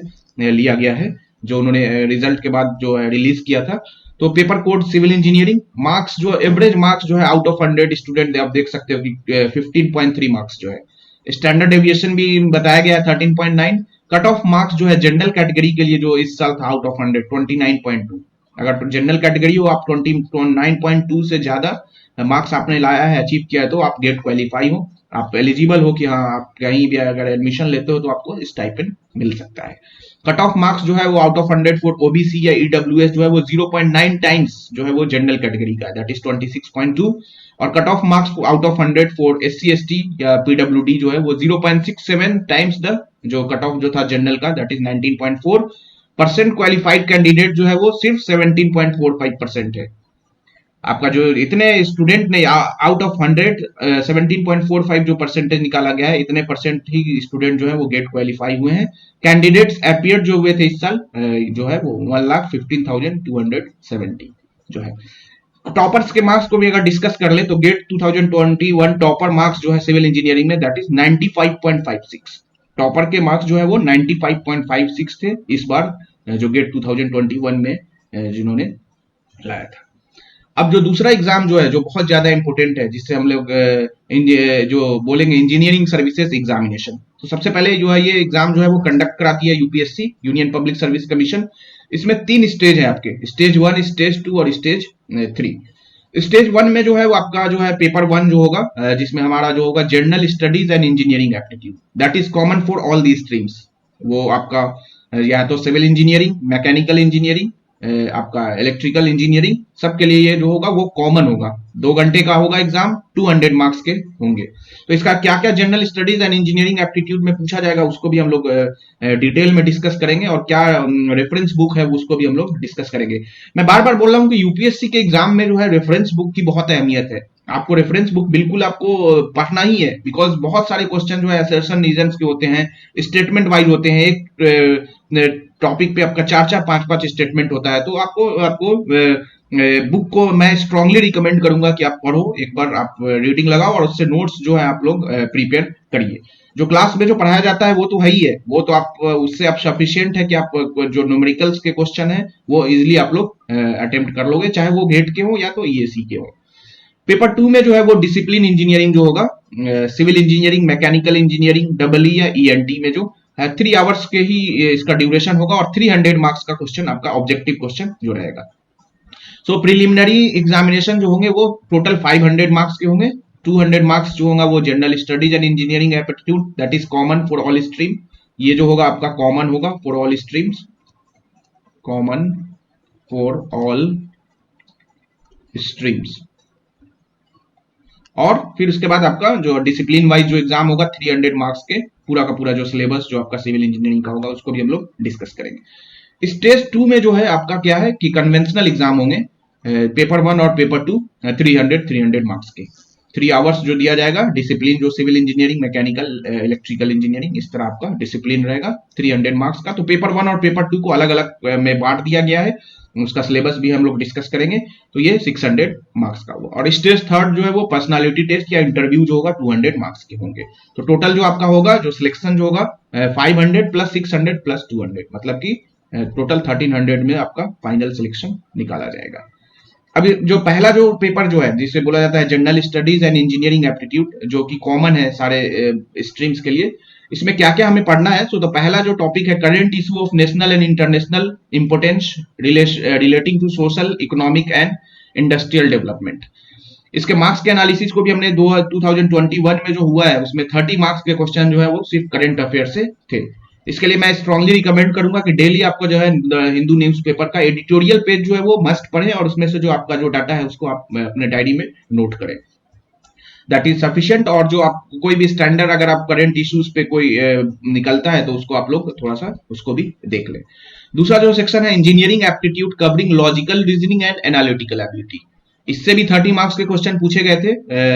लिया गया है, जो उन्होंने रिजल्ट के बाद जो है रिलीज किया था। तो paper code civil engineering marks जो एवरेज मार्क्स जो है आउट ऑफ 100 स्टूडेंट आप देख सकते हो कि 15.3 मार्क्स जो है। स्टैंडर्ड डेविएशन भी बताया गया है 13.9। कट ऑफ मार्क्स जो है जनरल कैटेगरी के लिए जो इस साल था आउट ऑफ 100 29.2। अगर जनरल कैटेगरी हो आप 29.2 से ज्यादा मार्क्स आपने लाया है, अचीव किया है, तो आप गेट क्वालिफाई हो। आप एलिजिबल हो कि हाँ आप कहीं भी अगर एडमिशन लेते हो तो आपको स्टाइपेंड मिल सकता है। कट ऑफ मार्क्स जो है वो आउट ऑफ 100 फॉर ओबीसी या ईडब्ल्यूएस जो है वो 0.9 टाइम्स जो है वो जनरल कैटेगरी का है, दैट इज 26.2। और cut off marks out of 100 for SC ST या पीडब्ल्यूडी जो है वो 0.67 टाइम्स द जो कट ऑफ जो था जनरल का, दैट इज 19.4%। क्वालिफाइड कैंडिडेट जो है वो सिर्फ 17.45% है। आपका जो इतने स्टूडेंट ने आउट ऑफ 100 17.45 जो परसेंटेज निकाला गया है, इतने परसेंट ही स्टूडेंट जो है वो गेट क्वालिफाई हुए हैं। कैंडिडेट्स अपियर जो हुए थे इस साल जो है वो 1,15,270 जो है। टॉपर्स के मार्क्स को भी अगर डिस्कस कर ले तो गेट 2021 टॉपर मार्क्स जो है सिविल इंजीनियरिंग में दैट इज 95.56। टॉपर के मार्क्स जो है वो 95.56 थे इस बार जो गेट 2021 में जिन्होंने लाया था। अब जो दूसरा एग्जाम जो है जो बहुत ज्यादा इंपॉर्टेंट है, जिससे हम लोग जो बोलेंगे इंजीनियरिंग सर्विसेज एग्जामिनेशन, तो सबसे पहले जो है ये एग्जाम जो है वो कंडक्ट कराती है UPSC, union public service commission. इसमें 3 स्टेज है आपके, स्टेज 1, स्टेज 2 और स्टेज 3। स्टेज 1 में जो है वो आपका जो है पेपर 1 जो होगा जिसमें हमारा जो होगा general studies and engineering aptitude, that is common for all the streams. वो आपका या तो सिविल इंजीनियरिंग, मैकेनिकल इंजीनियरिंग, आपका इलेक्ट्रिकल इंजीनियरिंग, सबके लिए ये जो होगा वो कॉमन होगा। 2 घंटे का होगा एग्जाम, 200 मार्क्स के होंगे। तो इसका क्या क्या general studies and engineering aptitude में पूछा जाएगा उसको भी हम लोग डिटेल में डिस्कस करेंगे, और क्या रेफरेंस बुक है उसको भी हम लोग डिस्कस करेंगे। मैं बार बार बोल रहा हूँ कि यूपीएससी के एग्जाम में जो है रेफरेंस बुक की बहुत अहमियत है। आपको रेफरेंस बुक बिल्कुल आपको पढ़ना ही है, बिकॉज बहुत सारे क्वेश्चन जो है असर्शन रीजंस के होते हैं, स्टेटमेंट वाइज होते हैं। एक टॉपिक पे आपका 4-4 5-5 स्टेटमेंट होता है। तो आपको बुक को मैं स्ट्रांगली रिकमेंड करूंगा कि आप पढ़ो, एक बार आप रीडिंग लगाओ और उससे नोट्स जो है आप लोग प्रिपेयर करिए। जो क्लास में जो पढ़ाया जाता है वो तो है ही है, वो तो आप उससे आप सफिशिएंट है कि आप जो न्यूमेरिकल्स के क्वेश्चन है वो इजिली आप लोग अटेम्प्ट कर लोगे, चाहे वो गेट के हो या तो ईएसी के हो। पेपर 2 में जो है वो डिसिप्लिन इंजीनियरिंग जो होगा, civil engineering, mechanical engineering, double E या ईएनटी में जो 3 आवर्स के ही इसका ड्यूरेशन होगा, और 300 मार्क्स का क्वेश्चन आपका ऑब्जेक्टिव क्वेश्चन जो रहेगा। सो प्रिलिमिनरी एग्जामिनेशन जो होंगे वो टोटल 500 मार्क्स के होंगे। 200 मार्क्स जो होगा वो general studies and engineering aptitude, that is common for all stream. ये जो होगा आपका कॉमन होगा for all streams, common for all streams. और फिर उसके बाद आपका जो डिसिप्लिन वाइज जो एग्जाम होगा 300 मार्क्स के, पूरा का पूरा जो सिलेबस जो आपका सिविल इंजीनियरिंग का होगा उसको भी हम लोग डिस्कस करेंगे। स्टेज 2 में जो है आपका क्या है कि कन्वेंशनल एग्जाम होंगे, पेपर 1 और पेपर 2 300 मार्क्स के, 3 आवर्स जो दिया जाएगा। डिसिप्लिन जो civil engineering, mechanical, electrical engineering, इस तरह आपका डिसिप्लिन रहेगा 300 मार्क्स का। तो पेपर 1 और पेपर 2 को अलग अलग में बांट दिया गया है, उसका सिलेबस भी हम लोग डिस्कस करेंगे। तो ये 600 मार्क्स का होगा। और स्टेज 3 जो है वो पर्सनालिटी टेस्ट या इंटरव्यू जो होगा 200 मार्क्स के होंगे। तो टोटल जो आपका होगा जो सिलेक्शन जो होगा 500 प्लस 600 प्लस 200, मतलब कि टोटल 1300 में आपका फाइनल सिलेक्शन निकाला जाएगा। अभी जो पहला जो पेपर जो है जिसे बोला जाता है general studies and engineering aptitude, जो कि कॉमन है सारे स्ट्रीम्स के लिए, इसमें क्या क्या हमें पढ़ना है। तो पहला जो टॉपिक है current issue of national and international importance relating to social, economic and industrial development. इसके मार्क्स के एनालिसिस को भी हमने 2021 में जो हुआ है उसमें 30 मार्क्स के क्वेश्चन जो है वो सिर्फ करंट अफेयर से थे। इसके लिए मैं स्ट्रांगली रिकमेंड करूंगा कि डेली आपको जो है हिंदू न्यूज़पेपर का एडिटोरियल पेज जो है वो मस्ट पढ़ें, और उसमें से जो आपका जो डाटा है उसको आप अपने डायरी में नोट करें, दैट इज सफिशिएंट। और जो आप कोई भी स्टैंडर्ड अगर आप करंट इश्यूज पे कोई निकलता है तो उसको आप लोग थोड़ा सा उसको भी देख लें। दूसरा जो सेक्शन है engineering aptitude covering logical reasoning and analytical ability. इससे भी 30 मार्क्स के क्वेश्चन पूछे गए थे,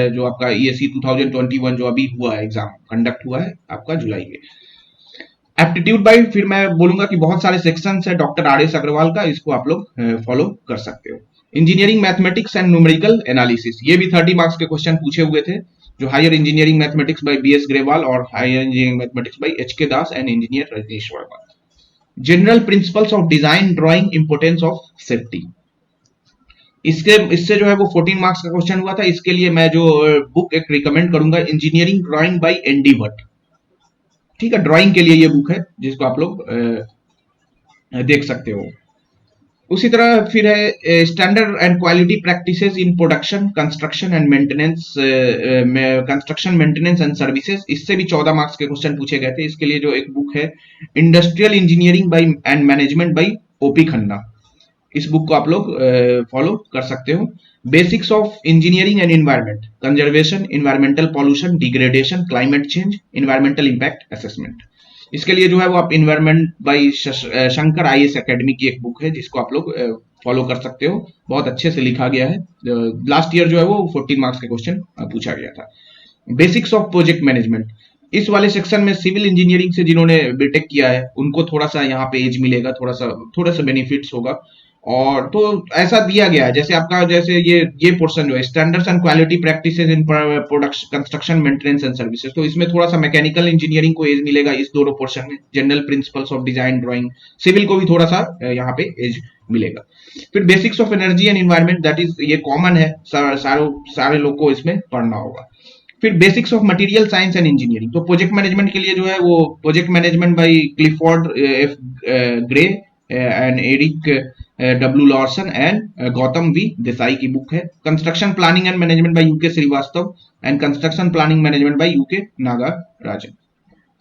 जो आपका ईएससी 2021 जो अभी हुआ है एग्जाम कंडक्ट हुआ है आपका जुलाई में। एप्टीट्यूड बाई फिर मैं बोलूंगा कि बहुत सारे सेक्शंस है डॉक्टर आर एस अग्रवाल का, इसको आप लोग फॉलो कर सकते हो। Engineering mathematics and numerical analysis, ये भी 30 मार्क्स के क्वेश्चन पूछे हुए थे, जो higher engineering mathematics by BS Grewal और higher engineering mathematics by H K Das and engineer Rajneesh Verma. General principles of design drawing, importance of safety, इससे जो है वो 14 मार्क्स का क्वेश्चन हुआ था। इसके लिए मैं जो बुक एक रिकमेंड करूंगा engineering drawing by ND Bhatt, ठीक है, ड्राइंग के लिए ये बुक है जिसको आप लोग देख सकते हो। उसी तरह फिर है standard and quality practices in production construction and maintenance, construction maintenance and services. इससे भी 14 मार्क्स के क्वेश्चन पूछे गए थे। इसके लिए जो एक बुक है industrial engineering by and management by OP Khanna, इस बुक को आप लोग फॉलो कर सकते हो। Basics of engineering and environment, conservation, environmental pollution, degradation, climate change, environmental impact assessment. इसके लिए जो है वो आप environment by Shankar IAS academy की एक बुक है जिसको आप लोग फॉलो कर सकते हो। बहुत अच्छे से लिखा गया है। लास्ट ईयर जो है वो 14 मार्क्स के क्वेश्चन पूछा गया था। बेसिक्स ऑफ प्रोजेक्ट मैनेजमेंट, इस वाले सेक्शन में सिविल इंजीनियरिंग से जिन्होंने बीटेक किया है उनको थोड़ा सा यहाँ पे एज मिलेगा, थोड़ा सा बेनिफिट्स होगा। और तो ऐसा दिया गया है जैसे आपका जैसे ये पोर्शन जो है standards and quality practices in production construction maintenance and services, तो इसमें थोड़ा सा मैकेनिकल इंजीनियरिंग को एज मिलेगा इस दोनों पोर्शन में। General principles of design drawing, civil को भी थोड़ा सा यहाँ पे एज मिलेगा। फिर basics of energy and environment, that is ये कॉमन है, सारे लोग को इसमें पढ़ना होगा। फिर basics of material science and engineering, तो प्रोजेक्ट मैनेजमेंट के लिए जो है वो project management by Clifford F Gray and Eric W Larson and Gautam V Desai की बुक है। Construction planning and management by UK Srivastava and construction planning management by UK Nagarajan,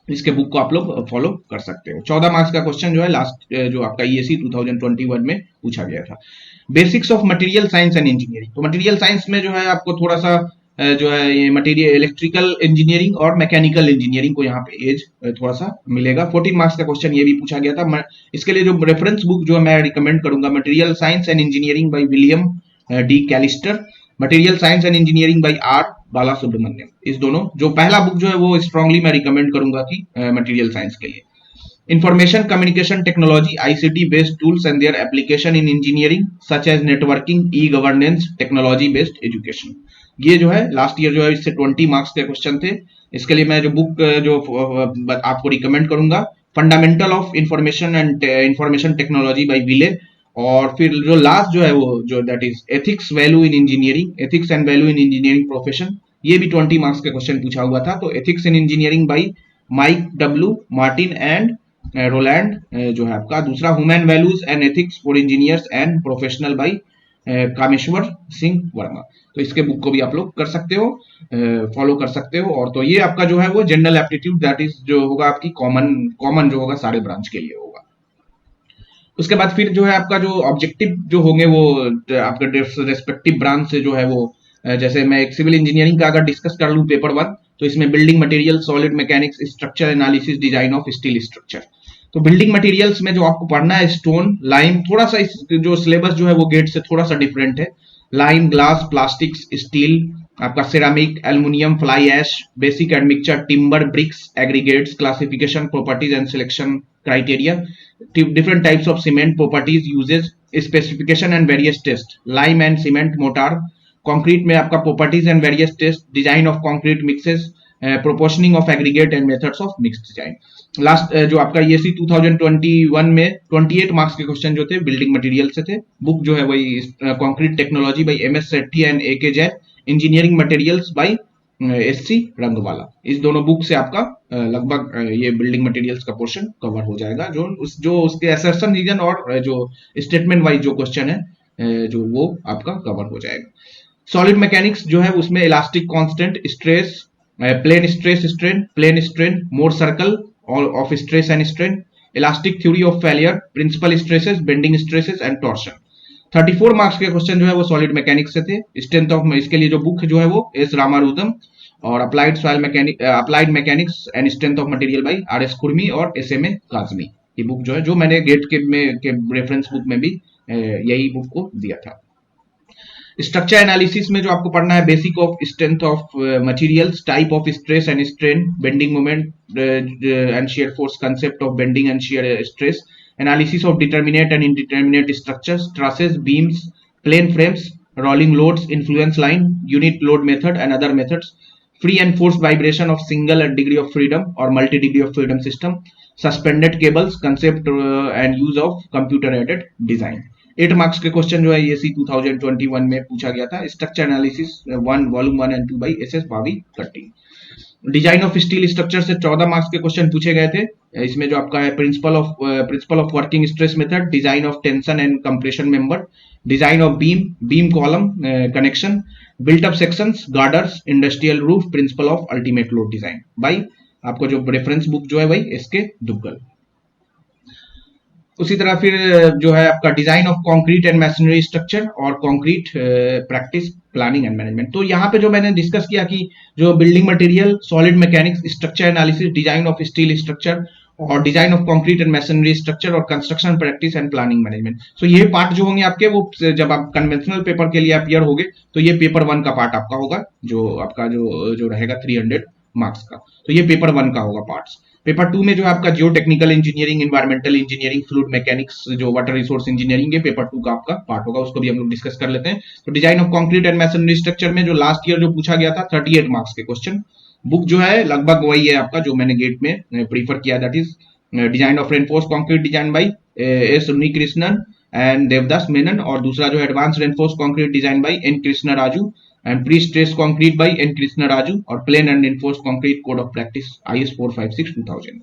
इसके book को आप लोग फॉलो कर सकते हो। 14 मार्क्स का क्वेश्चन जो है लास्ट जो आपका ईएसी 2021 में पूछा गया था। Basics of material science and engineering, तो मटेरियल साइंस में जो है आपको थोड़ा सा जो है ये मटेरियल इलेक्ट्रिकल इंजीनियरिंग और मैकेनिकल इंजीनियरिंग को यहाँ पे एज थोड़ा सा मिलेगा। 14 मार्क्स का क्वेश्चन ये भी पूछा गया था। इसके लिए जो रेफरेंस बुक जो मैं रिकमेंड करूंगा, material science and engineering by William D Callister, material science and engineering by R Bala Subramaniam, इस दोनों जो पहला बुक जो है वो स्ट्रांगली मैं रिकमेंड करूंगा कि मटेरियल साइंस के लिए। Information communication technology, ICT based tools and their application in engineering such as networking, e governance, technology based education, ये जो है लास्ट ईयर जो है इससे 20 मार्क्स के क्वेश्चन थे। इसके लिए मैं जो बुक जो आपको रिकमेंड करूंगा, fundamental of information and information technology by Wiley, और फिर जो लास्ट जो है वो जो that is ethics value in engineering, ethics and value in engineering profession, ये भी 20 मार्क्स के क्वेश्चन पूछा हुआ था। तो ethics in engineering by Mike W Martin and Roland जो है आपका। दूसरा human values and ethics for engineers and professional by Kameshwar Singh Verma, तो इसके बुक को भी आप लोग कर सकते हो, फॉलो कर सकते हो। और तो ये आपका जो है वो जनरल एप्टीट्यूड दैट इज जो होगा आपकी कॉमन जो होगा सारे ब्रांच के लिए होगा। उसके बाद फिर जो है आपका जो ऑब्जेक्टिव जो होंगे वो आपके रेस्पेक्टिव ब्रांच से जो है वो जैसे मैं एक सिविल इंजीनियरिंग का अगर डिस्कस कर लूँ पेपर 1, तो इसमें building material, solid mechanics, structure analysis, design of steel structure. तो बिल्डिंग मटेरियल्स में जो आपको पढ़ना है स्टोन, लाइम, थोड़ा सा जो सिलेबस जो है वो गेट से थोड़ा सा डिफरेंट है। लाइम, ग्लास, प्लास्टिक्स, स्टील, आपका ceramic, aluminium, fly ash, basic admixture, timber, bricks, aggregates, classification, properties and selection criteria, different types of cement properties, uses, specification and various test, lime and cement mortar, concrete में आपका properties and various test, design of concrete mixes, proportioning of aggregate and methods of mixed design। Last जो आपका EAC 2021 में 28 marks के question जो थे building material से थे। बुक जो है वही concrete technology by MS Shetty and AK Jain, engineering materials by SC Rangwala, इस दोनों बुक से आपका लगभग ये बिल्डिंग मटेरियल्स का पोर्शन कवर हो जाएगा। जो उसके असर्शन रीजन और जो स्टेटमेंट वाइज जो क्वेश्चन है जो वो आपका कवर हो जाएगा। सॉलिड मैकेनिक्स जो है उसमें elastic constant, stress, plane stress strain, plane strain, Mohr circle of stress and strain, elastic theory of failure, principal stresses, bending stresses and torsion. 34 marks के क्वेश्चन जो है वो सॉलिड मैकेनिक्स से थे। स्ट्रेंथ ऑफ, इसके लिए जो बुक जो है वो एस रामानुजम और applied soil mechanic, applied mechanics and strength of material by R S Kurmi और एस एम ए काजमी, ये बुक जो है जो मैंने गेट के रेफरेंस बुक में भी यही बुक को दिया था। स्ट्रक्चर एनालिसिस में जो आपको पढ़ना है basic of strength of materials, type of stress and strain, bending moment and shear force, concept of bending and shear stress, analysis of determinate and indeterminate structures, trusses, beams, plane frames, rolling loads, influence line, unit load method and other methods, free and forced vibration of single and degree of freedom or multi degree of freedom system, suspended cables, concept and use of computer aided design, 8 marks के question जो है ये C 2021 में पूछा गया था। Structure analysis 1 volume 1 and 2 by S S Bhavikatti. Design of steel structure से 14 marks के क्वेश्चन पूछे गए थे। इसमें जो आपका है principle of working stress method, design of tension and compression member, design of beam column connection, built up sections, girders, industrial roof, principle of ultimate load design by आपको जो रेफरेंस बुक जो है वही एसके दुग्गल। उसी तरह फिर जो है आपका design of concrete and masonry structure और concrete practice planning and management. तो यहाँ पे जो मैंने डिस्कस किया कि जो building material, solid mechanics, structure analysis, design of steel structure और design of concrete and masonry structure और construction practice and planning management. So ये पार्ट जो होंगे आपके वो जब आप कन्वेंशनल पेपर के लिए अपियर होगे तो ये पेपर 1 का पार्ट आपका होगा, जो आपका जो रहेगा 300 मार्क्स का। तो ये पेपर 1 का होगा पार्ट्स। पेपर 2 में जो है आपका जियो technical engineering, environmental engineering, fluid mechanics, जो वाटर रिसोर्स इंजीनियरिंग है, पेपर 2 का आपका पार्ट होगा, उसको भी हम लोग डिस्कस कर लेते हैं। तो design of concrete and masonry structure में जो लास्ट ईयर जो पूछा गया था 38 मार्क्स के क्वेश्चन, बुक जो है लगभग वही है आपका जो मैंने गेट में प्रीफर किया, that is design of reinforce concrete design by S Unnikrishnan and Devdas Menon, और दूसरा जो है advance reinforce concrete design by N Krishna Raju and pre stress concrete by N Krishna Raju और plain and reinforce concrete code of practice IS 456/2000।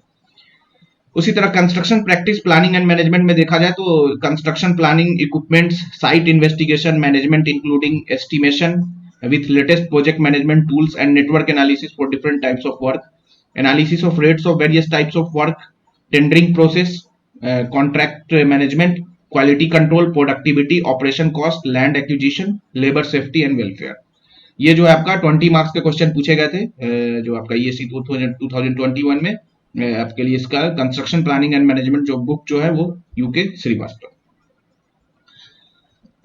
उसी तरह construction practice planning and management में देखा जाए तो construction planning, equipments, site investigation management including estimation with latest project management tools and network analysis for different types of work, analysis of rates of various types of work, tendering process, contract management, quality control, productivity, operation cost, land acquisition, labor safety and welfare। ये जो है आपका 20 marks के question पूछे गए थे, जो आपका ESE 2021 में आपके लिए इसका कंस्ट्रक्शन प्लानिंग एंड मैनेजमेंट जो बुक जो है वो UK श्रीवास्तव।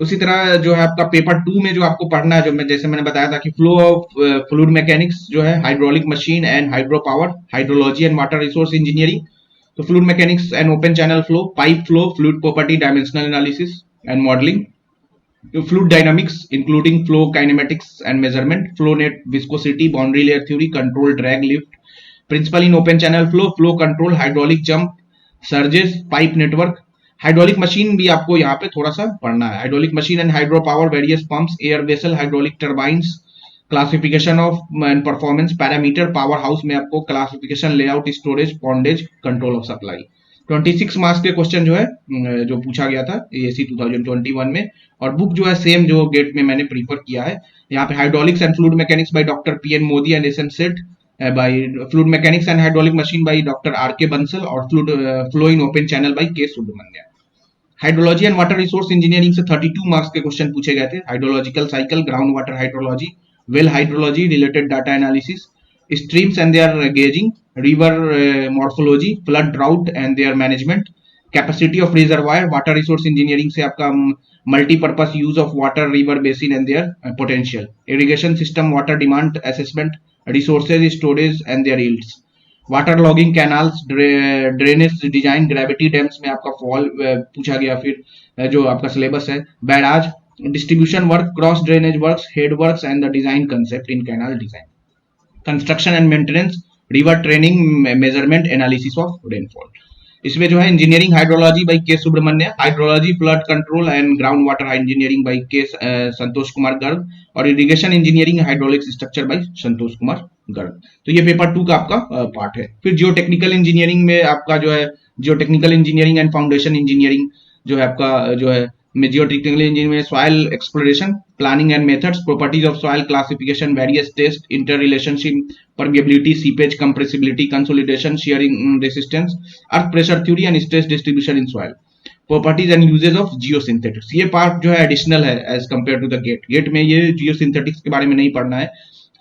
उसी तरह जो है आपका पेपर 2 में जो आपको पढ़ना है, जो मैं जैसे मैंने बताया था कि फ्लो ऑफ फ्लूइड मैकेनिक्स जो है, hydraulic machine and hydro power, hydrology and water resource engineering, तो fluid mechanics and open channel flow, pipe flow, fluid property, dimensional analysis and modelling, fluid dynamics including flow kinematics and measurement, flow net, viscosity, boundary layer theory, control drag lift, principle in open channel flow, flow control, hydraulic jump, surges, pipe network, hydraulic machine भी आपको यहाँ पे थोड़ा सा पढ़ना है, hydraulic machine and hydro power, various pumps, air vessel, hydraulic turbines, classification of and performance parameter, power house में आपको classification, layout, storage, pondage, control of supply. 26 marks के क्वेश्चन जो है जो पूछा गया था ESE 2021 में, और बुक जो है सेम जो गेट में मैंने प्रीफर किया है। यहाँ पे hydraulics and fluid mechanics by doctor PN Modi and SN Seth, by fluid mechanics and hydraulic machine by doctor RK Bansal, और flow in open channel by K Subramanyam. Hydrology and water resource engineering से 32 marks के question पूछे गए थे। Hydrological cycle, ground water hydrology, well hydrology, related data analysis, streams and their gauging, river morphology, flood drought and their management, capacity of reservoir, water resource engineering से आपका multipurpose use of water, river basin and their potential, irrigation system, water demand assessment, resources, storage and their yields, water logging, canals, drainage design, gravity dams में आपका fall पूछा गया। फिर जो आपका syllabus है, barrage, distribution work, cross drainage works, head works and the design concept in canal design, construction and maintenance, river training, measurement, analysis of rainfall. इसमें जो है engineering hydrology by K Subramanya, hydrology flood control and ground water engineering by K Santosh Kumar Garg, और irrigation engineering hydraulic structure by Santosh Kumar Garg. तो ये paper 2 का आपका part है। फिर जियो टेक्निकल इंजीनियरिंग में आपका जो है geotechnical engineering and foundation engineering जो है आपका जो है जियो टेक्निकल इंजीनियरिंग में soil exploration, planning and methods, properties of soil, classification, various test, inter relationship, permeability, seepage, compressibility, consolidation, shearing resistance, earth pressure theory and stress distribution in soil, properties and uses of geosynthetics. ये part जो है additional है as compare to the GATE में ये geosynthetics के बारे में नहीं पढ़ना है।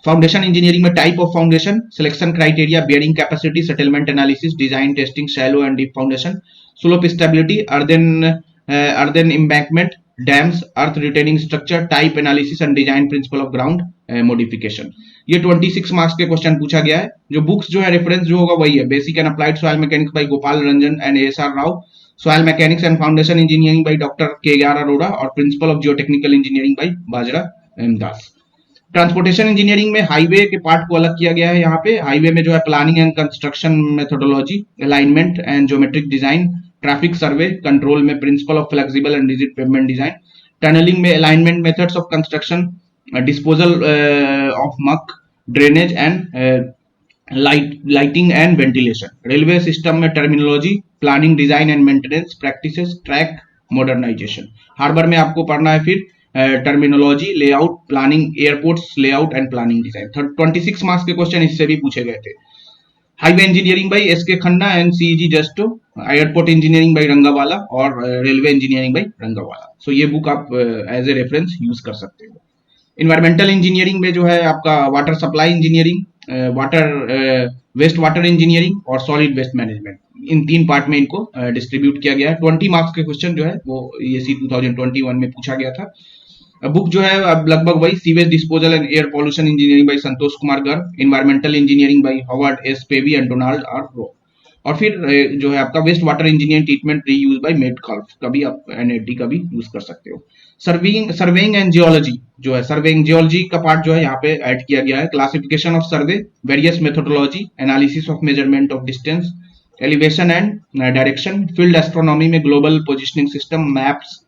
फाउंडेशन इंजीनियरिंग में type of foundation, selection criteria, bearing capacity, settlement analysis, design testing, shallow and deep foundation, slope stability, earthen embankment, dams, earth retaining structure, type analysis and design, principle of ground modification. ये 26 marks के question पूछा गया है। जो books जो है reference जो होगा वही है, basic and applied soil mechanics by Gopal Ranjan and ASR Rao, soil mechanics and foundation engineering by doctor K.R. Arora, और principle of geotechnical engineering by bajra M. Das. Transportation engineering में हाईवे के पार्ट को अलग किया गया है। यहाँ पे हाईवे में जो है planning and construction methodology, alignment and geometric design, traffic survey control में principle of flexible and rigid pavement design, tunnelling में alignment methods of construction, disposal of muck, drainage and lighting and ventilation, railway system में terminology, planning design and maintenance practices, track modernisation. Harbour में आपको पढ़ना है फिर terminology, layout, planning, airports layout and planning design. 26 marks के question इससे भी पूछे गए थे। Highway engineering by S K Khanna and CG Justo, airport engineering by Rangwala और railway engineering by Rangwala. So ये बुक आप एज ए रेफरेंस यूज कर सकते हो। इन्वायरमेंटल इंजीनियरिंग में जो है आपका water supply engineering, water waste water engineering और सॉलिड वेस्ट मैनेजमेंट, इन 3 पार्ट में इनको डिस्ट्रीब्यूट किया गया है। 20 मार्क्स के क्वेश्चन जो है वो ESE 2021 में पूछा गया था। बुक जो है अब लगभग वही, sewage disposal and air pollution engineering by Santosh Kumar Garg, environmental engineering by Howard S Peavy and Donald R Rowe, और फिर जो है आपका waste water engineering treatment reuse by Metcalf का भी आप NIT का भी यूज कर सकते हो। सर्वेइंग एंड जियोलॉजी जो है, सर्वेइंग जियोलॉजी का पार्ट जो है यहाँ पे ऐड किया गया है। Classification of survey, various methodology, analysis of measurement of distance, elevation and direction, field astronomy में global positioning system, maps,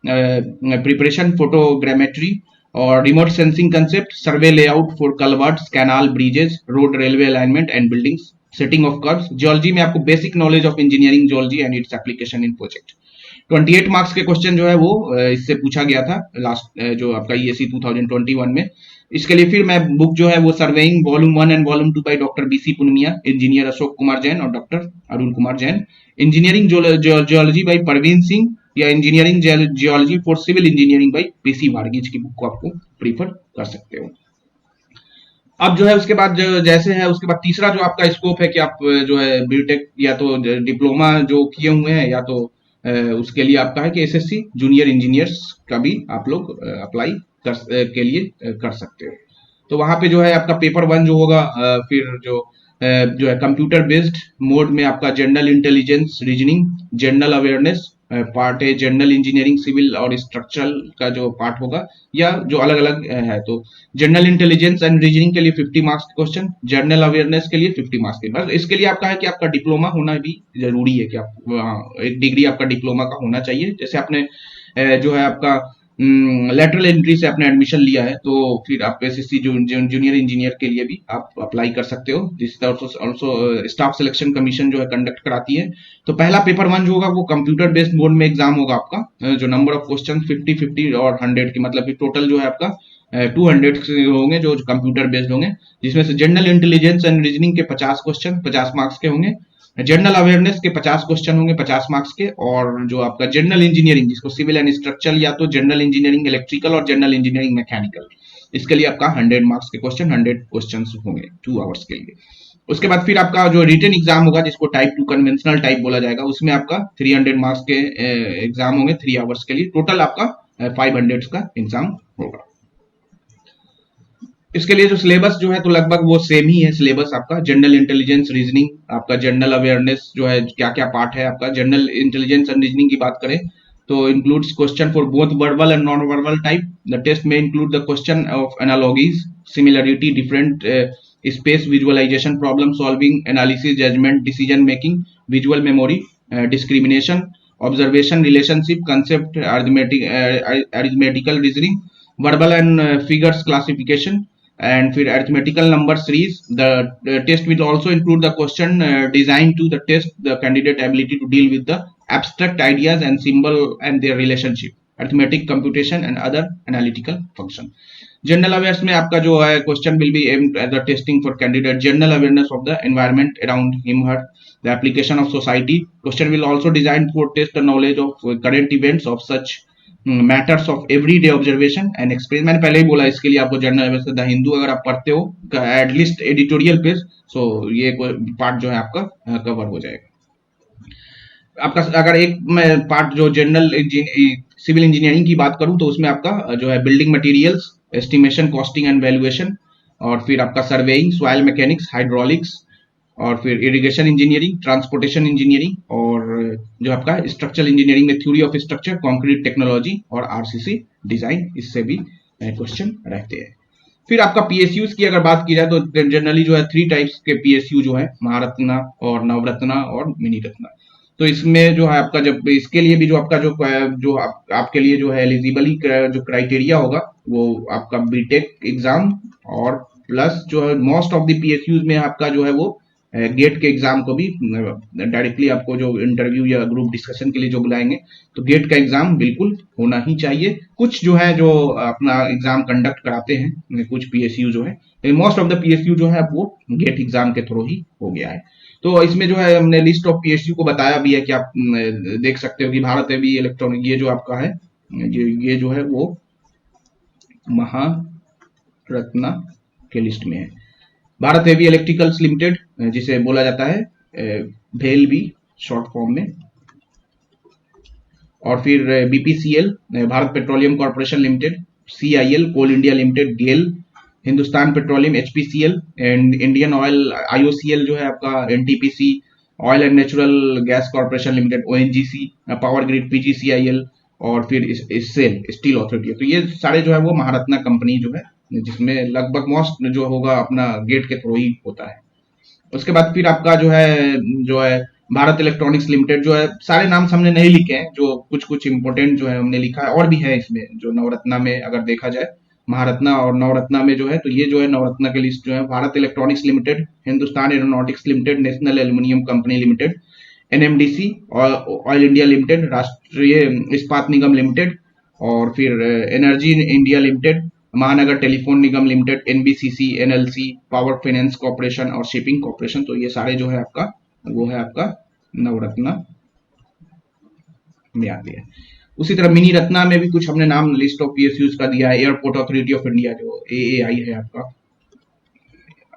preparation, photogrammetry और remote sensing concept, survey layout for culverts, canal, bridges, road, railway alignment and buildings, setting of curves. Geology में आपको basic knowledge of engineering geology and its application in project. 28 marks के question जो है वो इससे पूछा गया था लास्ट जो आपका ESE 2021 में। इसके लिए फिर मैं बुक जो है वो surveying volume 1 and volume 2 by doctor BC Punmia, engineer Ashok Kumar Jain और doctor Arun Kumar Jain, engineering geology by Parveen Singh या engineering geology for civil engineering by PC Varghese की बुक को आपको प्रीफर कर सकते हो। अब जो है उसके बाद जैसे है उसके बाद तीसरा जो आपका स्कोप है कि आप जो है बीटेक या तो डिप्लोमा जो किए हुए हैं या तो उसके लिए आपका है कि SSC जूनियर इंजीनियर्स का भी आप लोग अप्लाई के लिए कर सकते हो। तो वहां पे जो है आपका पेपर 1 जो होगा, फिर जो है कंप्यूटर बेस्ड मोड में आपका general intelligence reasoning, general awareness part है, जनरल इंजीनियरिंग सिविल और स्ट्रक्चरल का जो पार्ट होगा या जो अलग अलग है। तो जनरल इंटेलिजेंस एंड रीजनिंग के लिए 50 मार्क्स के क्वेश्चन, जनरल अवेयरनेस के लिए 50 मार्क्स के। बस इसके लिए आपका है कि आपका डिप्लोमा होना भी जरूरी है कि आप एक डिग्री आपका डिप्लोमा का होना चाहिए। जैसे आपने जो है आपका लेटरल एंट्री से आपने एडमिशन लिया है तो फिर आप SSC जूनियर इंजीनियर के लिए भी आप अप्लाई कर सकते हो। This also staff selection commission जो है कंडक्ट कराती है। तो पहला पेपर 1 जो होगा वो कंप्यूटर बेस्ड मोड में एग्जाम होगा आपका, जो नंबर ऑफ क्वेश्चन 50-50 और 100 की, मतलब टोटल जो है आपका 200 होंगे जो कंप्यूटर बेस्ड होंगे, जिसमें से जनरल इंटेलिजेंस एंड रीजनिंग के 50 क्वेश्चन 50 मार्क्स के होंगे, जनरल अवेयरनेस के 50 क्वेश्चन होंगे 50 मार्क्स के, और जो आपका जनरल इंजीनियरिंग जिसको सिविल एंड स्ट्रक्चरल या तो जनरल इंजीनियरिंग इलेक्ट्रिकल और जनरल इंजीनियरिंग मैकेनिकल, इसके लिए आपका 100 मार्क्स के क्वेश्चन 100 क्वेश्चन होंगे 2 आवर्स के लिए। उसके बाद फिर आपका जो रिटन एग्जाम होगा जिसको टाइप 2 कन्वेंशनल टाइप बोला जाएगा, उसमें आपका 300 मार्क्स के एग्जाम होंगे 3 आवर्स के लिए। टोटल आपका 500 का एग्जाम होगा। इसके लिए जो सिलेबस जो है तो लगभग वो सेम ही है सिलेबस आपका। जनरल इंटेलिजेंस रीजनिंग, आपका जनरल अवेयरनेस जो है क्या क्या पार्ट है आपका। जनरल इंटेलिजेंस एंड रीजनिंग की बात करें तो includes question for both verbal and non verbal type. The test में include the question of analogies, similarity, different space visualisation, problem solving, analysis, judgement, decision making, visual memory, discrimination, observation, relationship, concept, arithmetical reasoning, verbal and figures classification, and फिर arithmetical number series. The test will also include the question designed to the test the candidate ability to deal with the abstract ideas and symbol and their relationship, arithmetic computation and other analytical function. General awareness में आपका जो है question will be aimed at the testing for candidate general awareness of the environment around him her, the application of society. Question will also designed for test the knowledge of current events of such matters of everyday observation and experience. मैंने पहले ही बोला इसके लिए आपको general awareness the Hindu अगर आप पढ़ते हो एटलीस्ट एडिटोरियल पेज, सो ये पार्ट जो है आपका कवर हो जाएगा आपका। अगर एक पार्ट जो जनरल सिविल इंजीनियरिंग की बात करूं तो उसमें आपका जो है building materials, estimation, costing and valuation, और फिर आपका सर्वेइंग, सॉइल मैकेनिक्स, हाइड्रोलिक्स, और फिर इरिगेशन इंजीनियरिंग, ट्रांसपोर्टेशन इंजीनियरिंग, और जो आपका स्ट्रक्चरल इंजीनियरिंग में theory of structure, concrete technology और RCC डिजाइन, इससे भी क्वेश्चन रहते हैं। फिर आपका PSUs की अगर बात की जाए तो जनरली जो है 3 टाइप्स के PSU जो है, महारत्ना और नवरत्ना और मिनी रत्ना। तो इसमें जो है आपका जब इसके लिए भी जो आपका आपके लिए जो है एलिजिबली जो क्राइटेरिया होगा वो आपका बीटेक एग्जाम और प्लस जो है मोस्ट ऑफ द पीएसयूज में आपका जो है वो गेट के एग्जाम को भी डायरेक्टली आपको जो इंटरव्यू या ग्रुप डिस्कशन के लिए जो बुलाएंगे तो गेट का एग्जाम बिल्कुल होना ही चाहिए। कुछ जो है जो अपना एग्जाम कंडक्ट कराते हैं कुछ पीएसयू जो है, मोस्ट ऑफ द पीएसयू जो है वो गेट एग्जाम के थ्रू ही हो गया है। तो इसमें जो है हमने लिस्ट ऑफ पीएसयू को बताया भी है कि आप देख सकते हो कि भारत हेवी इलेक्ट्रॉनिक ये जो आपका है ये जो है वो महारत्ना के लिस्ट में है। भारत हेवी इलेक्ट्रिकल्स लिमिटेड जिसे बोला जाता है भेल भी शॉर्ट फॉर्म में, और फिर BPCL Bharat petroleum corporation limited, CIL coal India limited, GAIL, Hindustan petroleum HPCL and Indian oil IOCL जो है आपका, NTPC oil and natural gas corporation limited ONGC, power grid PGCIL, और फिर सेल स्टील अथॉरिटी। तो ये सारे जो है वो महारत्ना कंपनी जो है जिसमें लगभग मोस्ट जो होगा अपना गेट के थ्रू ही होता है। उसके बाद फिर आपका जो है भारत इलेक्ट्रॉनिक्स लिमिटेड जो है, सारे नाम हमने नहीं लिखे हैं, जो कुछ कुछ इंपोर्टेंट जो है हमने लिखा है, और भी है इसमें जो नवरत्ना में अगर देखा जाए महारत्ना और नवरत्ना में जो है, तो ये जो है नवरत्ना की लिस्ट जो है Bharat electronics limited, Hindustan aeronautics limited, national aluminium company limited, NMDC oil India limited, Rashtriya Ispat Nigam limited, और फिर energy India limited, Mahanagar telephone Nigam limited, NBCC, NLC, power finance corporation और शिपिंग कॉर्पोरेशन। तो ये सारे जो है आपका वो है आपका नवरत्ना में आती है। उसी तरह मिनी रत्ना में भी कुछ हमने नाम लिस्ट ऑफ पीएसयूज का दिया है, एयरपोर्ट अथॉरिटी ऑफ इंडिया जो एएआई है आपका,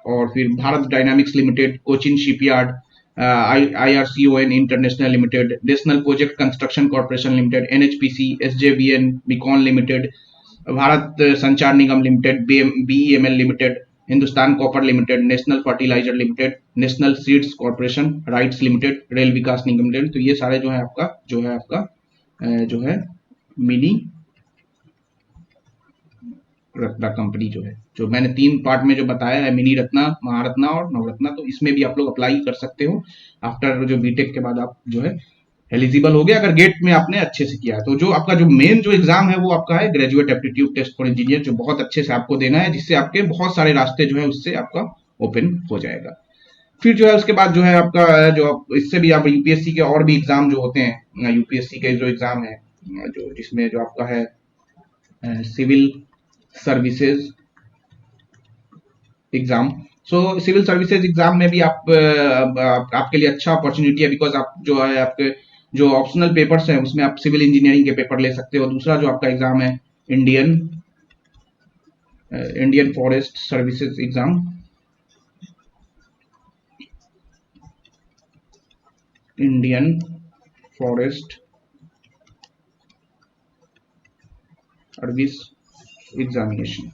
और फिर Bharat dynamics limited, Cochin shipyard, IRCON international limited, national project construction corporation limited, NHPC, SJVN बीकॉन limited, Bharat Sanchar Nigam limited, BEML limited, Hindustan copper limited, national fertiliser limited, national seeds corporation RITES limited, rail Vikas Nigam limited. तो ये सारे जो है आपका जो है मिनी रत्ना कंपनी जो है, जो मैंने 3 पार्ट में जो बताया है, मिनी रत्ना, महारत्ना और नवरत्ना, तो इसमें भी आप लोग अप्लाई कर सकते हो आफ्टर जो बीटेक के बाद आप जो है एलिजिबल हो गया, अगर गेट में आपने अच्छे से किया है। तो जो आपका जो मेन जो एग्जाम है वो आपका है graduate aptitude test for engineer, जो बहुत अच्छे से आपको देना है, जिससे आपके बहुत सारे रास्ते जो है उससे आपका ओपन हो जाएगा। फिर जो है उसके बाद जो है आपका जो इससे भी आप यूपीएससी के और भी एग्जाम जो होते हैं, यूपीएससी के जो एग्जाम है जो जिसमें जो आपका है civil services exam. So civil services exam में भी आपके लिए अच्छा अपॉर्चुनिटी है, बिकॉज आप जो है आपके जो ऑप्शनल पेपर्स हैं उसमें आप सिविल इंजीनियरिंग के पेपर ले सकते हो। दूसरा जो आपका एग्जाम है Indian forest services exam, Indian forest service examination,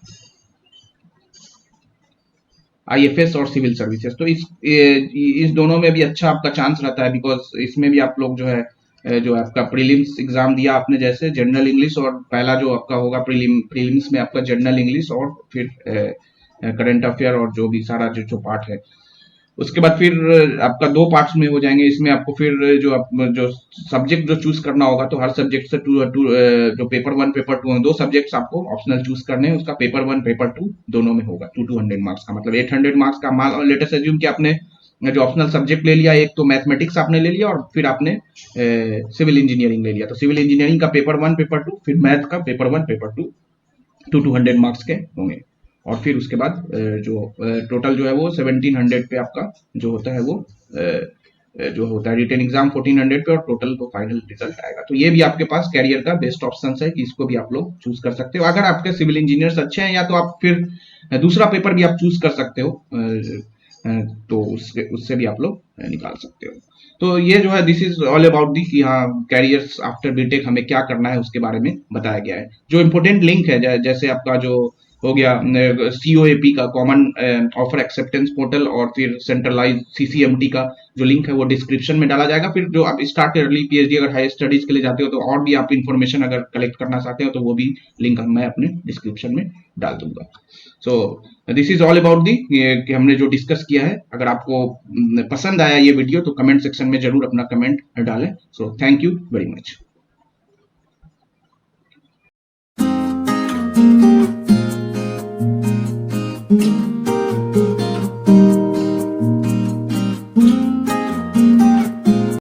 IFS और सिविल सर्विसेज। तो इस दोनों में भी अच्छा आपका चांस रहता है, बिकॉज इसमें भी आप लोग जो है जो आपका प्रीलिम्स एग्जाम दिया आपने, जैसे जनरल इंग्लिश, और पहला जो आपका होगा प्रीलिम्स में आपका जनरल इंग्लिश, और फिर करंट अफेयर और जो भी सारा जो पार्ट है। उसके बाद फिर आपका 2 पार्ट्स में हो जाएंगे। इसमें आपको फिर जो सब्जेक्ट जो चूज करना होगा, तो हर सब्जेक्ट से जो पेपर 1 पेपर 2 2 सब्जेक्ट्स आपको ऑप्शनल चूज करने हैं। उसका पेपर 1 पेपर 2 दोनों में होगा 200 मार्क्स का, मतलब 800 मार्क्स का माल। और लेटेस्ट एज्यूम कि आपने जो ऑप्शनल सब्जेक्ट ले लिया, एक तो मैथमेटिक्स आपने ले लिया और फिर आपने सिविल इंजीनियरिंग ले लिया, तो सिविल इंजीनियरिंग का पेपर 1 पेपर 2, फिर मैथ का पेपर 1 पेपर 2 200 मार्क्स के होंगे। और फिर उसके बाद जो टोटल जो है वो 1700 पे आपका जो होता है वो जो होता है रिटन एग्जाम 1400 पे, और टोटल तो फाइनल रिजल्ट आएगा। तो ये भी आपके पास कैरियर का बेस्ट ऑप्शन है कि इसको भी आप लोग चूज कर सकते हो। अगर आपके सिविल इंजीनियर्स अच्छे हैं, या तो आप फिर दूसरा पेपर भी आप चूज कर सकते हो, तो उससे भी आप लोग निकाल सकते हो। तो ये जो है this is all about the कि हाँ कैरियर्स आफ्टर बीटेक हमें क्या करना है उसके बारे में बताया गया है। जो इम्पोर्टेंट लिंक है जैसे आपका जो हो गया COAP का कॉमन ऑफर एक्सेप्टेंस पोर्टल, और फिर सेंट्रलाइज CCMT का जो लिंक है वो डिस्क्रिप्शन में डाला जाएगा। फिर जो आप स्टार्ट अर्ली PhD अगर हायर स्टडीज के लिए जाते हो तो और भी आप इंफॉर्मेशन अगर कलेक्ट करना चाहते हो तो वो भी लिंक मैं अपने डिस्क्रिप्शन में डाल दूंगा। So this is all about the कि हमने जो डिस्कस किया है। अगर आपको पसंद आया ये वीडियो तो कमेंट सेक्शन में जरूर अपना कमेंट डालें। So thank you very much.